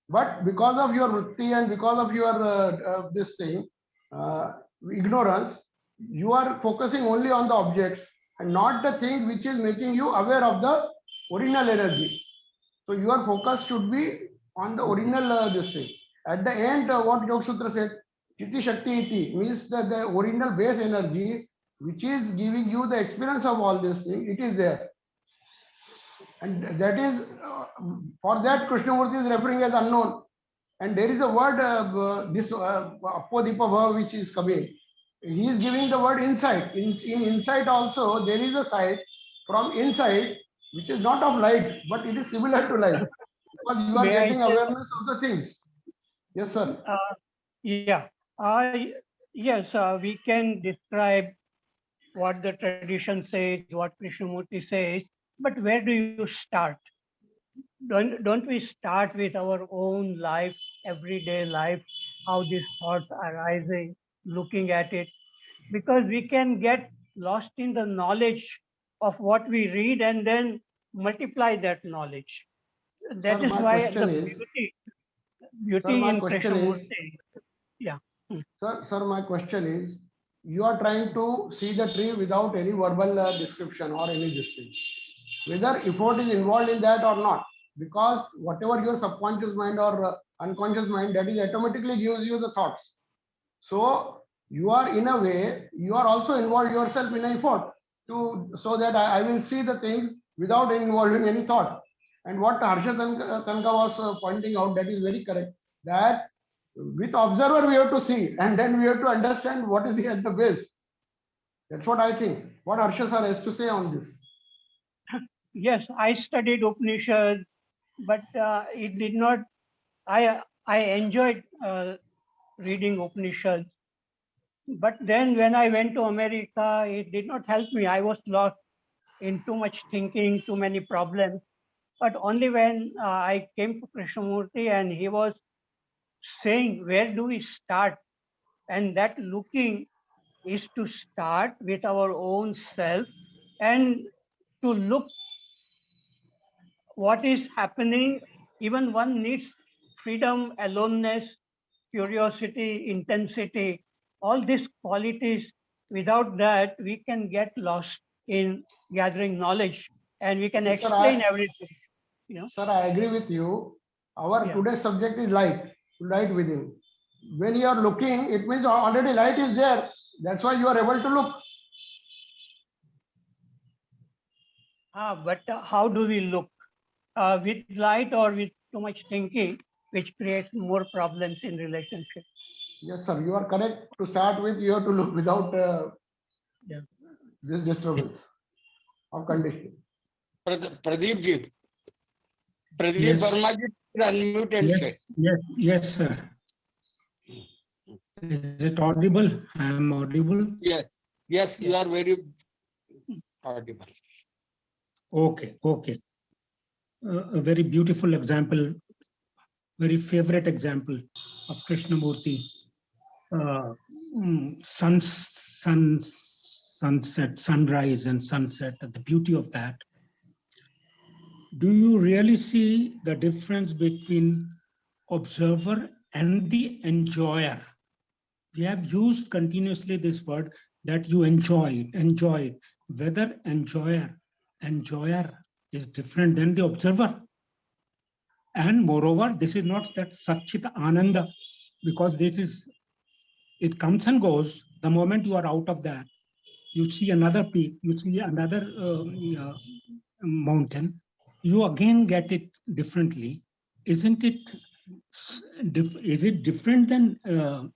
But because of your vritti and because of your this thing, ignorance, you are focusing only on the objects and not the thing which is making you aware of the original energy. So your focus should be on the original this thing. At the end, what Yoga Sutra said, Chiti Shakti Iti, means that the original base energy which is giving you the experience of all this thing, it is there. And that is, for that Krishnamurti is referring as unknown. And there is a word, this Apodipa Bhava which is coming. He is giving the word insight. In insight also, there is a side from inside which is not of light, but it is similar to light. Because you are May I getting say- awareness of the things. Yes, sir. Yeah. Yes, we can describe what the tradition says, what Krishnamurti says, but where do you start? Don't we start with our own life, everyday life, how these thoughts are arising, looking at it? Because we can get lost in the knowledge of what we read and then multiply that knowledge. That Sir, is my why the question is, beauty my in question is, Krishnamurti. Yeah. Sir, my question is, you are trying to see the tree without any verbal description or any description. Whether effort is involved in that or not, because whatever your subconscious mind or unconscious mind, that is automatically gives you the thoughts. So you are, in a way, you are also involved yourself in effort so that I will see the things without involving any thought. And what Harsha Kanka was pointing out, that is very correct, that with observer we have to see, and then we have to understand what is at the base. That's what I think. What Harsha sir has to say on this? Yes, I studied Upanishad, but it did not. I enjoyed reading Upanishads, But then when I went to America, it did not help me. I was lost in too much thinking, too many problems. But only when I came to Krishnamurti and he was saying, where do we start? And that looking is to start with our own self and to look what is happening. Even one needs freedom, aloneness, curiosity, intensity, all these qualities. Without that, we can get lost in gathering knowledge and we can Yes, sir, explain everything. You know, Sir, I agree with you. Our Yeah. today's subject is light, light within. When you are looking, it means already light is there. That's why you are able to look. but how do we look? With light or with too much thinking, which creates more problems in relationship. Yes, sir, you are correct. To start with, you have to look without Yeah. this disturbance of conditioning. Pradeep ji. Pradeep Yes. Verma ji, unmute and say. Yes, sir. Is it audible? I am audible. Yes, you are very audible. Okay. A very beautiful example, very favorite example of Krishnamurti. Sunset, sunrise and sunset, the beauty of that. Do you really see the difference between observer and the enjoyer? We have used continuously this word that you enjoy it. Whether enjoyer is different than the observer. And moreover, this is not that Satchit Ananda, because it comes and goes. The moment you are out of that, you see another peak, you see another mountain, you again get it differently. Isn't it? Is it different than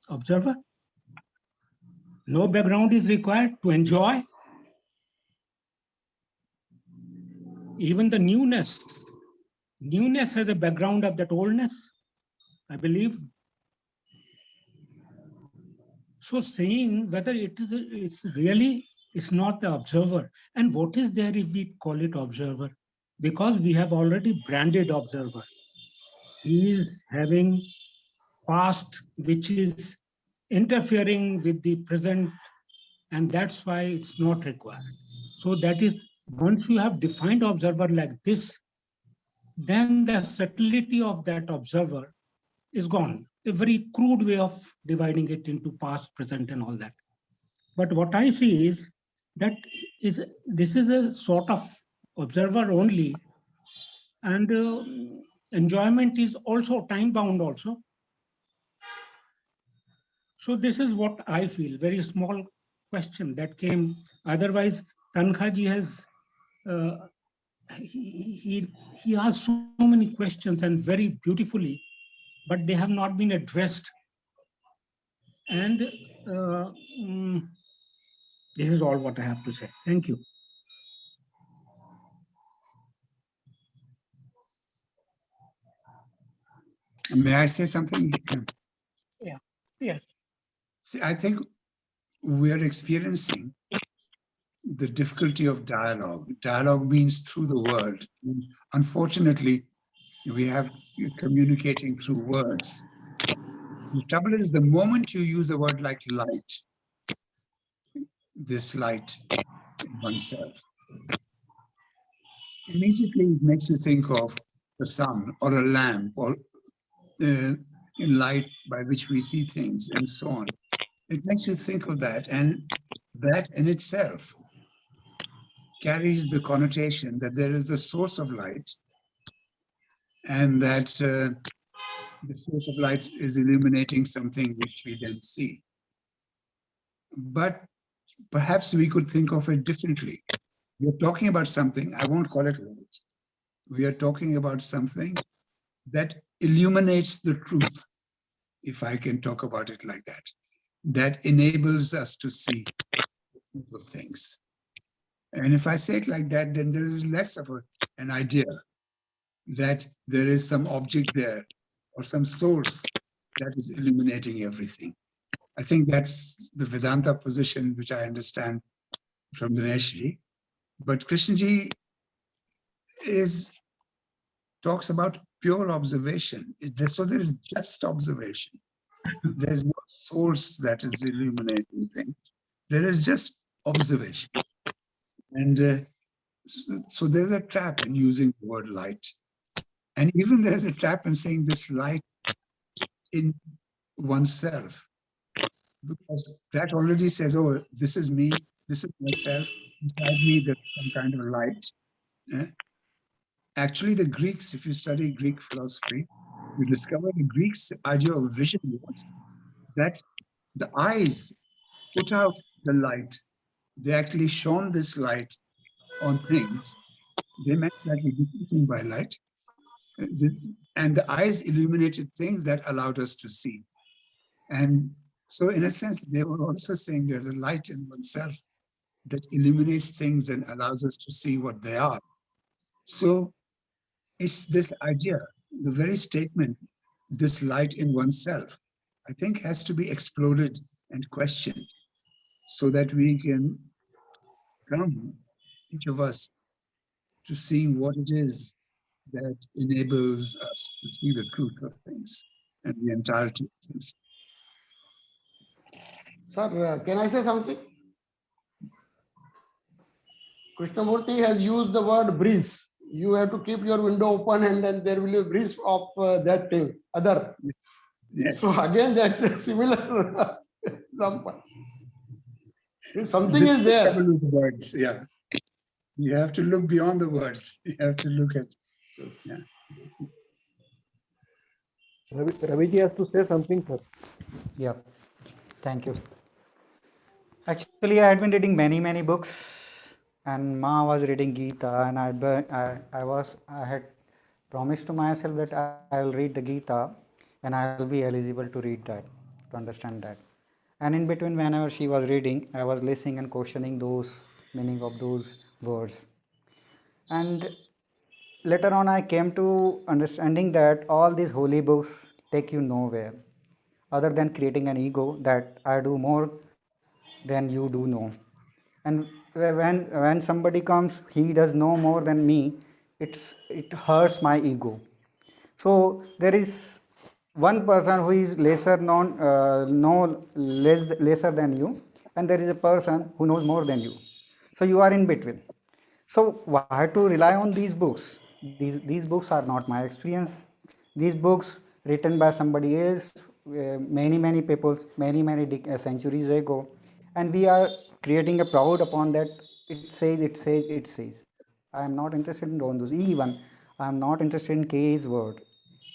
observer? No background is required to enjoy. Even the newness has a background of that oldness, I believe. So saying whether it's not the observer. And what is there if we call it observer? Because we have already branded observer. He is having past which is interfering with the present, and that's why it's not required. So that is, once you have defined observer like this, then the subtlety of that observer is gone. A very crude way of dividing it into past, present, and all that. But what I see is that this is a sort of observer only, and enjoyment is also time bound also. So this is what I feel. Very small question that came. Otherwise, Tankhaji has he asked so many questions and very beautifully, but they have not been addressed. And this is all what I have to say. Thank you. May I say something? Yes. See, I think we are experiencing the difficulty of dialogue. Dialogue means through the word. Unfortunately, we have communicating through words. The trouble is, the moment you use a word like light, this light in oneself, immediately it makes you think of the sun or a lamp or in light by which we see things and so on. It makes you think of that, and that in itself carries the connotation that there is a source of light, and that the source of light is illuminating something which we then see. But perhaps we could think of it differently. We're talking about something, I won't call it light. We are talking about something that illuminates the truth, if I can talk about it like that, that enables us to see things. And if I say it like that, then there is less of an idea that there is some object there or some source that is illuminating everything. I think that's the Vedanta position, which I understand from Dineshji. But Krishnaji talks about pure observation. So there is just observation. There's no source that is illuminating things. There is just observation. And so there's a trap in using the word light. And even there's a trap in saying this light in oneself. Because that already says, oh, this is me, this is myself. Inside me, there's some kind of light. Actually, the Greeks, if you study Greek philosophy, you discover the Greeks' idea of vision was that the eyes put out the light. They actually shone this light on things. They meant slightly different thing by light. And the eyes illuminated things that allowed us to see. And so in a sense, they were also saying there's a light in oneself that illuminates things and allows us to see what they are. So it's this idea, the very statement, this light in oneself, I think has to be exploded and questioned so that we can come, each of us, to seeing what it is that enables us to see the truth of things and the entirety of things. Sir, can I say something? Krishnamurti has used the word breeze. You have to keep your window open and then there will be a breeze of that thing, other. Yes. So again, that similar example. Something This is there. trouble with words, yeah. You have to look beyond the words. You have to look at, yeah. Raviji has to say something, sir. Yeah, thank you. Actually, I had been reading many books, and Ma was reading Gita, and I had promised to myself that I will read the Gita, and I will be eligible to read that, to understand that. And in between, whenever she was reading, I was listening and questioning those meaning of those words. And later on, I came to understanding that all these holy books take you nowhere, other than creating an ego that I do more than you do know. And when somebody comes, he does know more than me, it hurts my ego. So there is one person who is lesser known, lesser than you, and there is a person who knows more than you. So you are in between. So why to rely on these books? These books are not my experience. These books written by somebody else, many people, many centuries ago, and we are creating a proud upon that. It says. I am not interested in all those. Even I am not interested in K's word.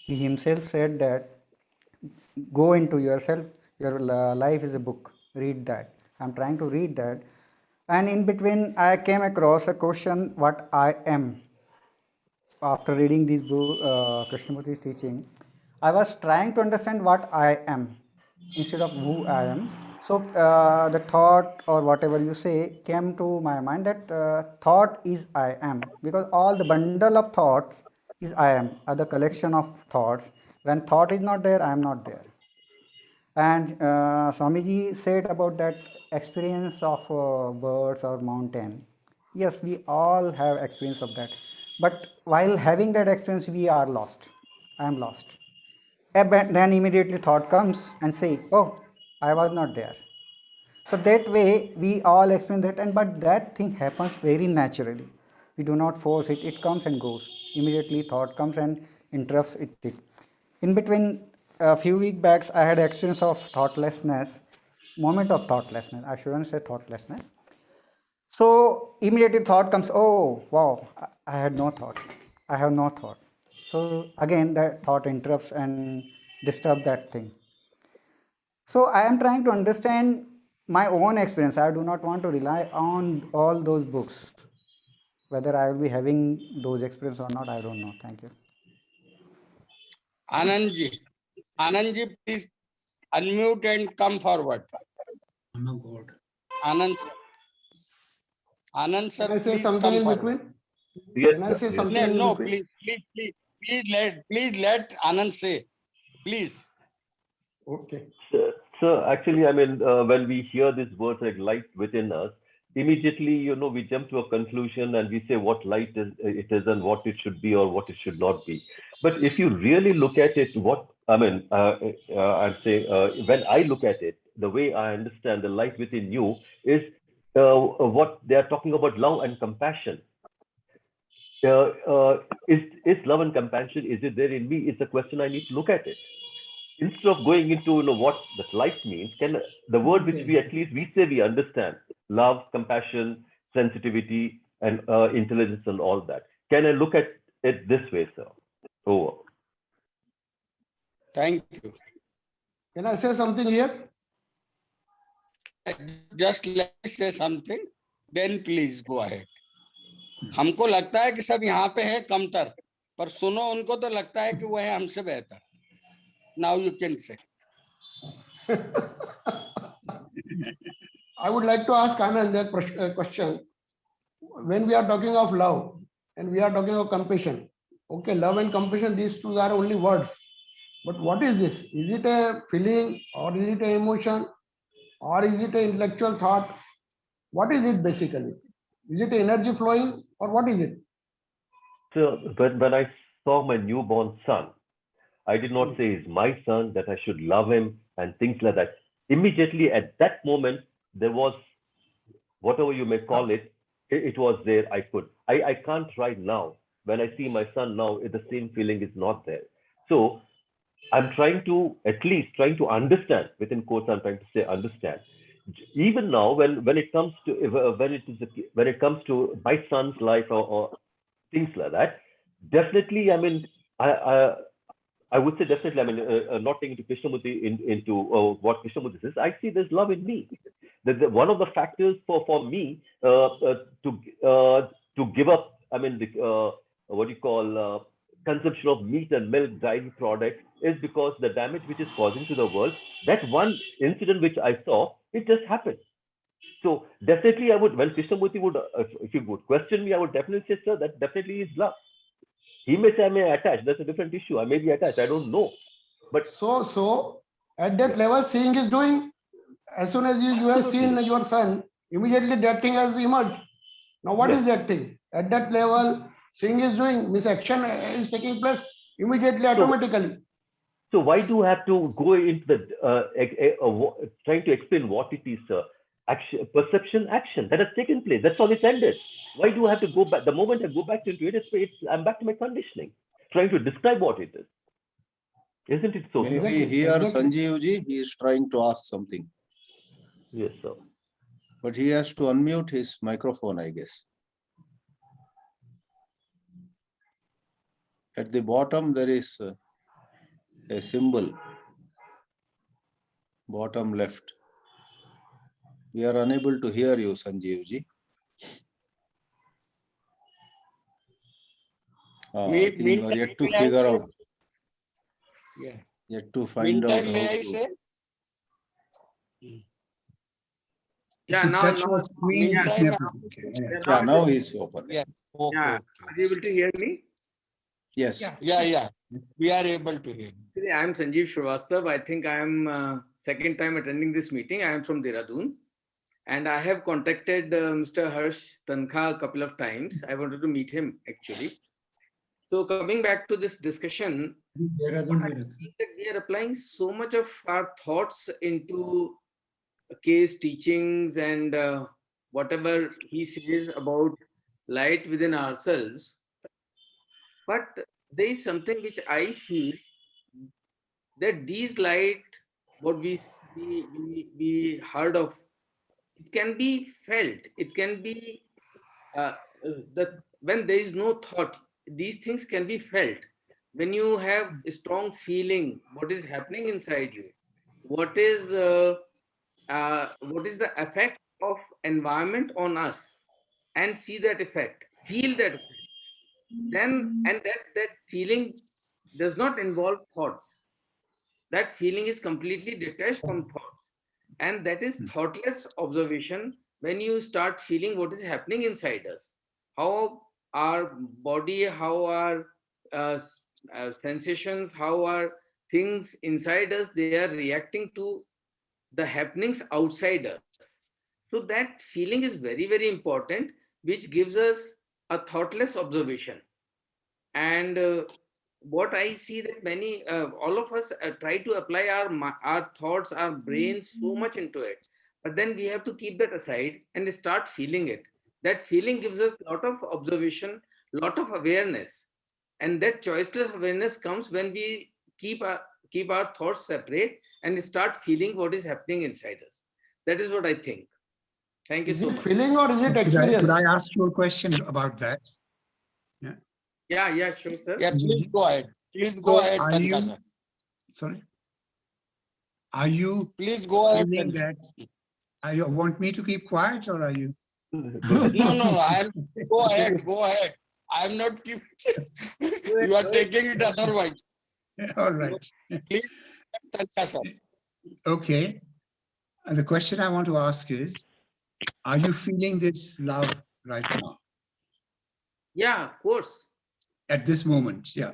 He himself said that go into yourself. Your life is a book. Read that. I'm trying to read that. And in between, I came across a question, what I am. After reading this book, Krishnamurti's teaching, I was trying to understand what I am instead of who I am. So the thought or whatever you say came to my mind that thought is I am, because all the bundle of thoughts is I am, the collection of thoughts. When thought is not there, I am not there. And Swamiji said about that experience of birds or mountain. Yes, we all have experience of that. But while having that experience, we are lost. I am lost. And then immediately thought comes and say, oh, I was not there. So that way we all experience that, and but that thing happens very naturally. We do not force it, it comes and goes. Immediately thought comes and interrupts it. In between a few weeks back, I had experience of thoughtlessness, moment of thoughtlessness. I shouldn't say thoughtlessness. So immediately thought comes, oh wow, I had no thought. I have no thought. So again that thought interrupts and disturbs that thing. So I am trying to understand my own experience. I do not want to rely on all those books. Whether I will be having those experiences or not, I don't know. Thank you. Anandji, please unmute and come forward. Oh God. Anand sir. Anand sir, Can I say please something come in forward. between? Yes, Can I sir. say Yes. something No, in between? please let Anand say. Please. Okay. So actually, I mean, when we hear these words like light within us, immediately, we jump to a conclusion and we say what light is, it is and what it should be or what it should not be. But if you really look at it, I'm saying, when I look at it, the way I understand the light within you is what they are talking about, love and compassion. Is love and compassion, is it there in me? Is the question I need to look at it. Instead of going into what that light means, can the word which we at least we say we understand, love, compassion, sensitivity, and intelligence and all that. Can I look at it this way, sir? Over. Thank you. Can I say something here? Just let me say something, then please go ahead. हमको लगता है कि सब यहाँ पे है कमतर, पर सुनो उनको तो लगता है कि वो है हमसे बेहतर. Now you can say. I would like to ask Anand that question. When we are talking of love and we are talking of compassion, okay, love and compassion, these two are only words. But what is this? Is it a feeling or is it an emotion or is it an intellectual thought? What is it basically? Is it energy flowing or what is it? So, but when I saw my newborn son, I did not say he's my son, that I should love him and things like that. Immediately at that moment, there was, whatever you may call it, it was there. I can't right now. When I see my son now, the same feeling is not there. So I'm trying to, at least trying to understand, within quotes, I'm trying to say understand. Even now, when it comes to my son's life or things like that, definitely, I mean, I would say definitely, I mean, not taking into Krishnamurti into what Krishnamurti says, I see there's love in me. One of the factors for me to give up, I mean, what you call consumption of meat and milk, dairy products, is because the damage which is causing to the world, that one incident which I saw, it just happened. So definitely I would, when Krishnamurti would, if you would question me, I would definitely say, sir, that definitely is love. He may say I may attach, that's a different issue. I may be attached, I don't know. But so at that level, seeing is doing. As soon as you have seen your son, immediately that thing has emerged. Now what is that thing? At that level, seeing is doing, means action is taking place immediately, automatically. So why do you have to go into the trying to explain what it is, action, perception, action that has taken place? That's how it ended. Why do I have to go back? The moment I go back into it, I'm back to my conditioning, trying to describe what it is. Isn't it so? Maybe here, Sanjeevji, he is trying to ask something. Yes, sir. But he has to unmute his microphone, I guess. At the bottom, there is a symbol, bottom left. We are unable to hear you, Sanjeevji. I think you are yet to figure out. Yeah. Yet to find out how May I to. say? If you touch your screen, Meantime, Yeah, now he's open. yeah. Okay. Yeah. Are you able to hear me? Yes. Yeah. We are able to hear. I am Sanjeev Srivastav. I think I am second time attending this meeting. I am from Dehradun. And I have contacted Mr. Harsh Tankha a couple of times. I wanted to meet him actually. So coming back to this discussion, I think that we are applying so much of our thoughts into case teachings and whatever he says about light within ourselves. But there is something which I feel that these light, what we heard of, it can be felt. It can be when there is no thought, these things can be felt. When you have a strong feeling, what is happening inside you, what is the effect of environment on us, and see that effect, feel that effect. Then and that feeling does not involve thoughts. That feeling is completely detached from thoughts, and that is thoughtless observation. When you start feeling what is happening inside us, how our body, how our sensations, how our things inside us, they are reacting to the happenings outside us. So that feeling is very, very important, which gives us a thoughtless observation. And what I see that many, all of us try to apply our thoughts, our brains so much into it, but then we have to keep that aside and start feeling it. That feeling gives us a lot of observation, lot of awareness, and that choiceless awareness comes when we keep our thoughts separate and start feeling what is happening inside us. That is what I think. Thank you Is so it much. feeling or is it Could I experience? ask you a question about that? Yeah, sure, sir. Yeah, please go ahead. Please So go ahead, are Tanka you- sir. Sorry? Are you Please go ahead. feeling Tanka. that, want me to keep quiet or are you? No, go ahead, go ahead. I'm not keeping, you are taking it otherwise. All right. Please, Tanka sir. Okay. And the question I want to ask is, are you feeling this love right now? Yeah, of course. At this moment, yeah.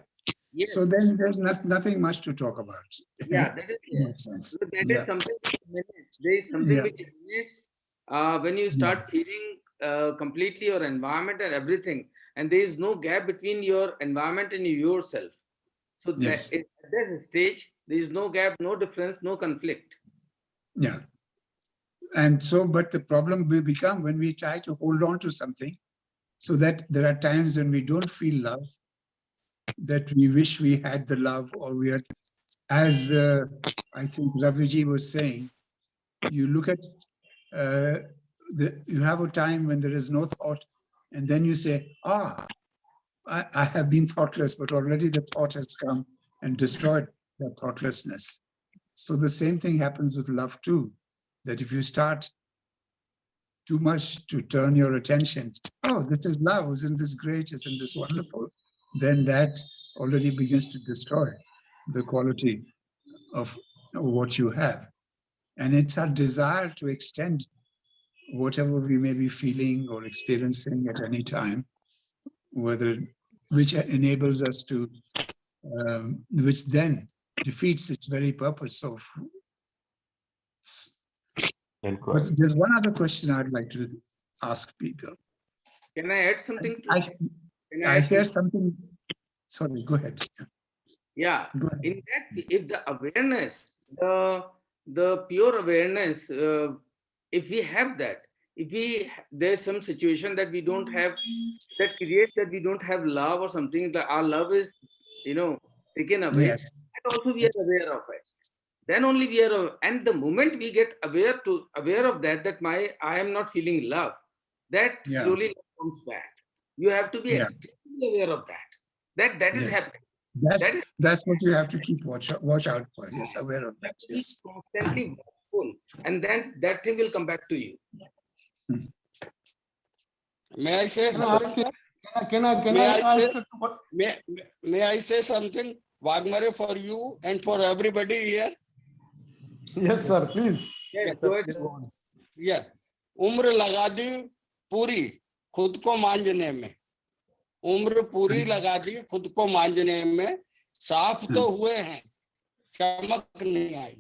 Yes. So then there's nothing much to talk about. Yeah, that is In there. that sense. So that Yeah. is something which emanates. There is something Yeah. which emanates when you start feeling completely your environment and everything, and there is no gap between your environment and yourself. So Yes. that at that stage, there is no gap, no difference, no conflict. Yeah. And so, but the problem will become when we try to hold on to something, so that there are times when we don't feel love, that we wish we had the love, or we are, as I think Raviji was saying, you look at, you have a time when there is no thought, and then you say, I have been thoughtless, but already the thought has come and destroyed that thoughtlessness. So the same thing happens with love too, that if you start too much to turn your attention, oh, this is love, isn't this great, isn't this wonderful? Then that already begins to destroy the quality of what you have. And it's our desire to extend whatever we may be feeling or experiencing at any time, which enables us to, which then defeats its very purpose of. But there's one other question I'd like to ask people. Can I add something? I hear something. Sorry, go ahead. Yeah, Go ahead. in that, if the awareness, the pure awareness, if we have that, if there's some situation that we don't have, that creates that we don't have love or something, that our love is, taken away, Yes. and also we are aware of it. Then only we are, and the moment we get aware of that I am not feeling love, that Yeah. slowly comes back. You have to be Yeah. extremely aware of that. That is Yes. happening. That's what you have to keep watch out for. Yes, aware of that. Be Yes. constantly watchful, and then that thing will come back to you. May I say something, sir? Can I May I ask? say- May I say something, Wagmare, for you and for everybody here? Yes, sir, please. Yes, go ahead, sir. Yeah. उम्र लगा दी पूरी खुद को मांझने में, उम्र पूरी लगा दी खुद को मांझने में, साफ तो हुए हैं, चमक नहीं आई।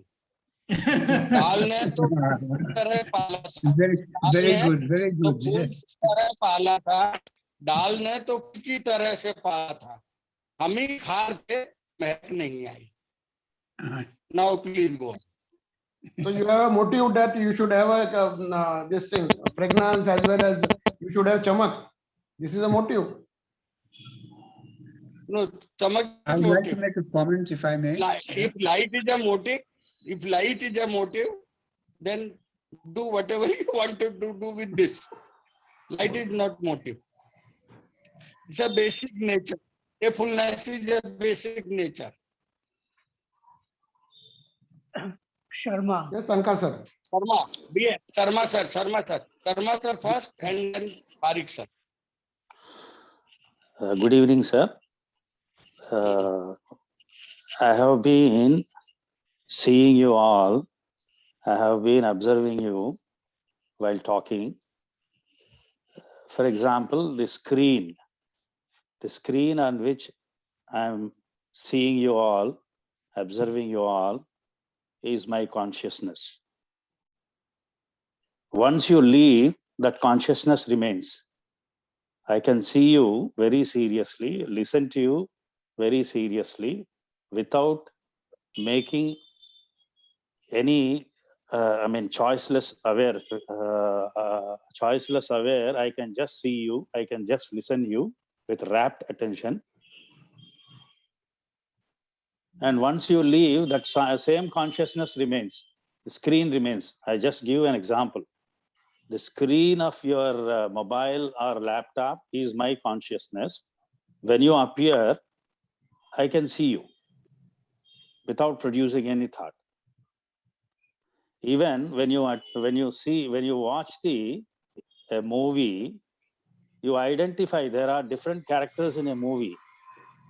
दाल ने तो तरह पाला था, Very good, very तो good. फूल Yes. की तरह पाला था, दाल ने तो फूल की तरह से पाला था, हम ही खार थे, महक नहीं आई। Now please go. So you have a motive that you should have this thing, pregnance, as well as you should have chamak. This is a motive. No, chamak I would is like to motive. make a comment, if I may. If light is a motive, then do whatever you want to do with this. Light is not motive. It's a basic nature. Playfulness is a basic nature. Sharma. Yes, Tanka sir. Sharma sir first, and then Parikh sir. Good evening, sir. I have been seeing you all. I have been observing you while talking. For example, the screen on which I'm seeing you all, observing you all, is my consciousness. Once you leave, that consciousness remains. I can see you very seriously, listen to you very seriously, without making any, choiceless aware. Choiceless aware, I can just see you, I can just listen you with rapt attention. And once you leave, that same consciousness remains. The screen remains. I just give an example. The screen of your mobile or laptop is my consciousness. When you appear, I can see you without producing any thought. Even when you watch a movie, you identify there are different characters in a movie.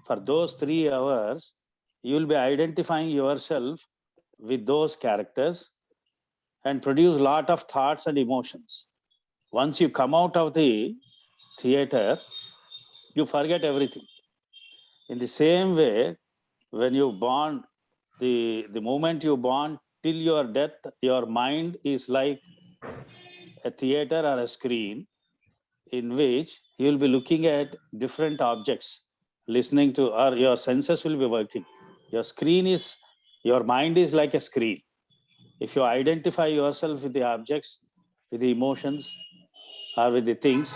For those 3 hours, you will be identifying yourself with those characters and produce a lot of thoughts and emotions. Once you come out of the theater, you forget everything. In the same way, when you born, the moment you born till your death, your mind is like a theater or a screen in which you will be looking at different objects, listening to, or your senses will be working. Your mind is like a screen. If you identify yourself with the objects, with the emotions, or with the things,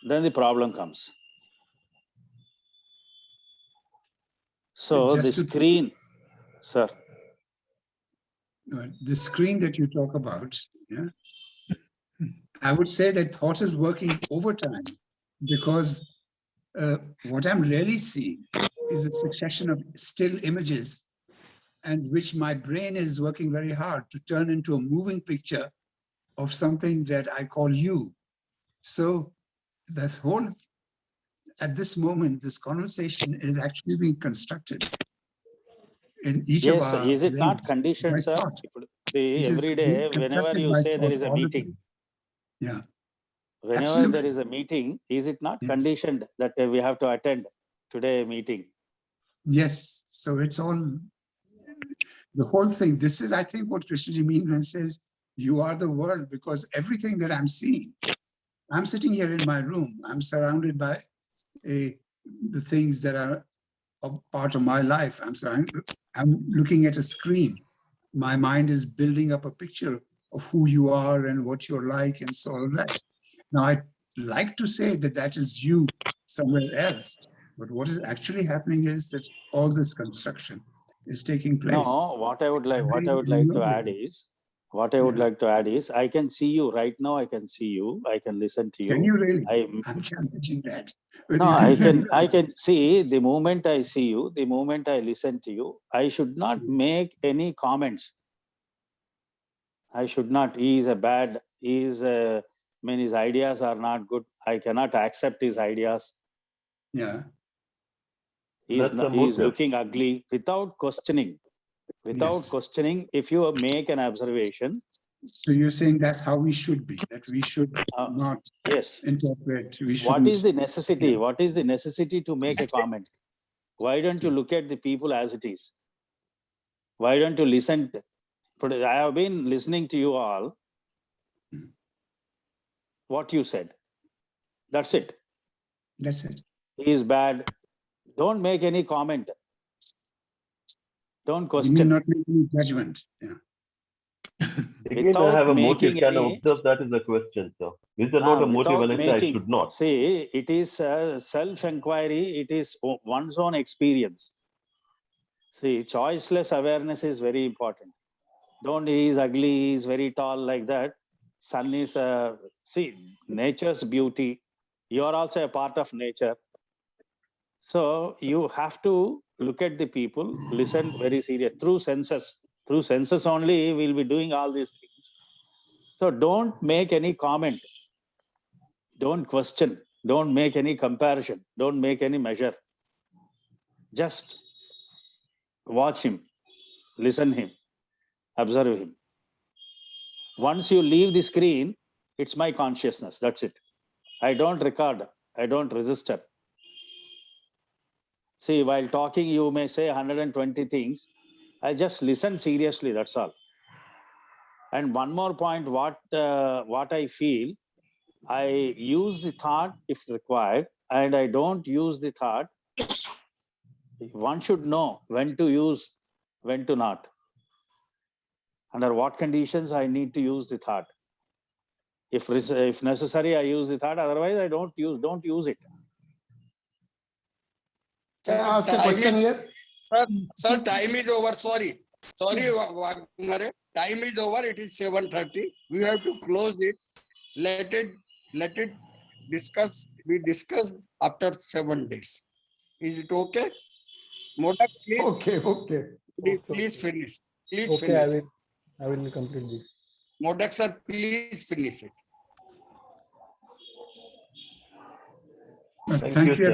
then the problem comes. So the screen, sir. The screen that you talk about, yeah, I would say that thought is working overtime, because what I'm really seeing is a succession of still images, and which my brain is working very hard to turn into a moving picture of something that I call you. So this whole, at this moment, this conversation is actually being constructed in each of our Is it not brains conditioned, by sir? thought. Every being day, whenever constructed you by say there thought is a all the meeting, time. Yeah, whenever absolutely. there is a meeting, is it not Yes. conditioned that we have to attend today a meeting? Yes, so it's all, the whole thing. This is, I think, what Krishnaji means when he says, you are the world, because everything that I'm seeing, I'm sitting here in my room, I'm surrounded by the things that are a part of my life. I'm looking at a screen. My mind is building up a picture of who you are and what you're like and so on that. Now, I like to say that that is you somewhere else, but what is actually happening is that all this construction is taking place. No, what I would like to add is, I can see you right now. I can see you. I can listen to you. Can you really? I'm challenging that. No, I can see the moment I see you, the moment I listen to you. I should not make any comments. I should not. His ideas are not good. I cannot accept his ideas. Yeah. He's looking ugly without questioning. Questioning, if you make an observation. So you're saying that's how we should be, that we should not interpret. What is the necessity? Yeah. What is the necessity to make a comment? Why don't you look at the people as it is? Why don't you listen? I have been listening to you all. What you said. That's it. That's it. He is bad. Don't make any comment. Don't question. You need not make any judgment. Yeah. Again, I have a motive. Can I observe that is a question, sir? Is there not a motive when I say I should not? See, it is self-inquiry. It is one's own experience. See, choiceless awareness is very important. Don't, he is ugly, he is very tall like that. Sun is, see, nature's beauty. You are also a part of nature. So you have to look at the people, listen very serious, through senses. Through senses only, we'll be doing all these things. So don't make any comment. Don't question. Don't make any comparison. Don't make any measure. Just watch him, listen him, observe him. Once you leave the screen, it's my consciousness. That's it. I don't record. I don't register. See, while talking, you may say 120 things. I just listen seriously. That's all. And one more point, what I feel, I use the thought if required, and I don't use the thought. One should know when to use, when to not. Under what conditions I need to use the thought. If necessary, I use the thought. Otherwise, I don't use it. Can I ask a time question is- here? Sir, time is over. Sorry, Wagner. Time is over. It is 7:30. We have to close it. Let it be discussed after 7 days. Is it okay? Modak, please, Okay, okay. please finish. Please Okay, finish. I will complete this. Modak sir, please finish it. Thank you, sir.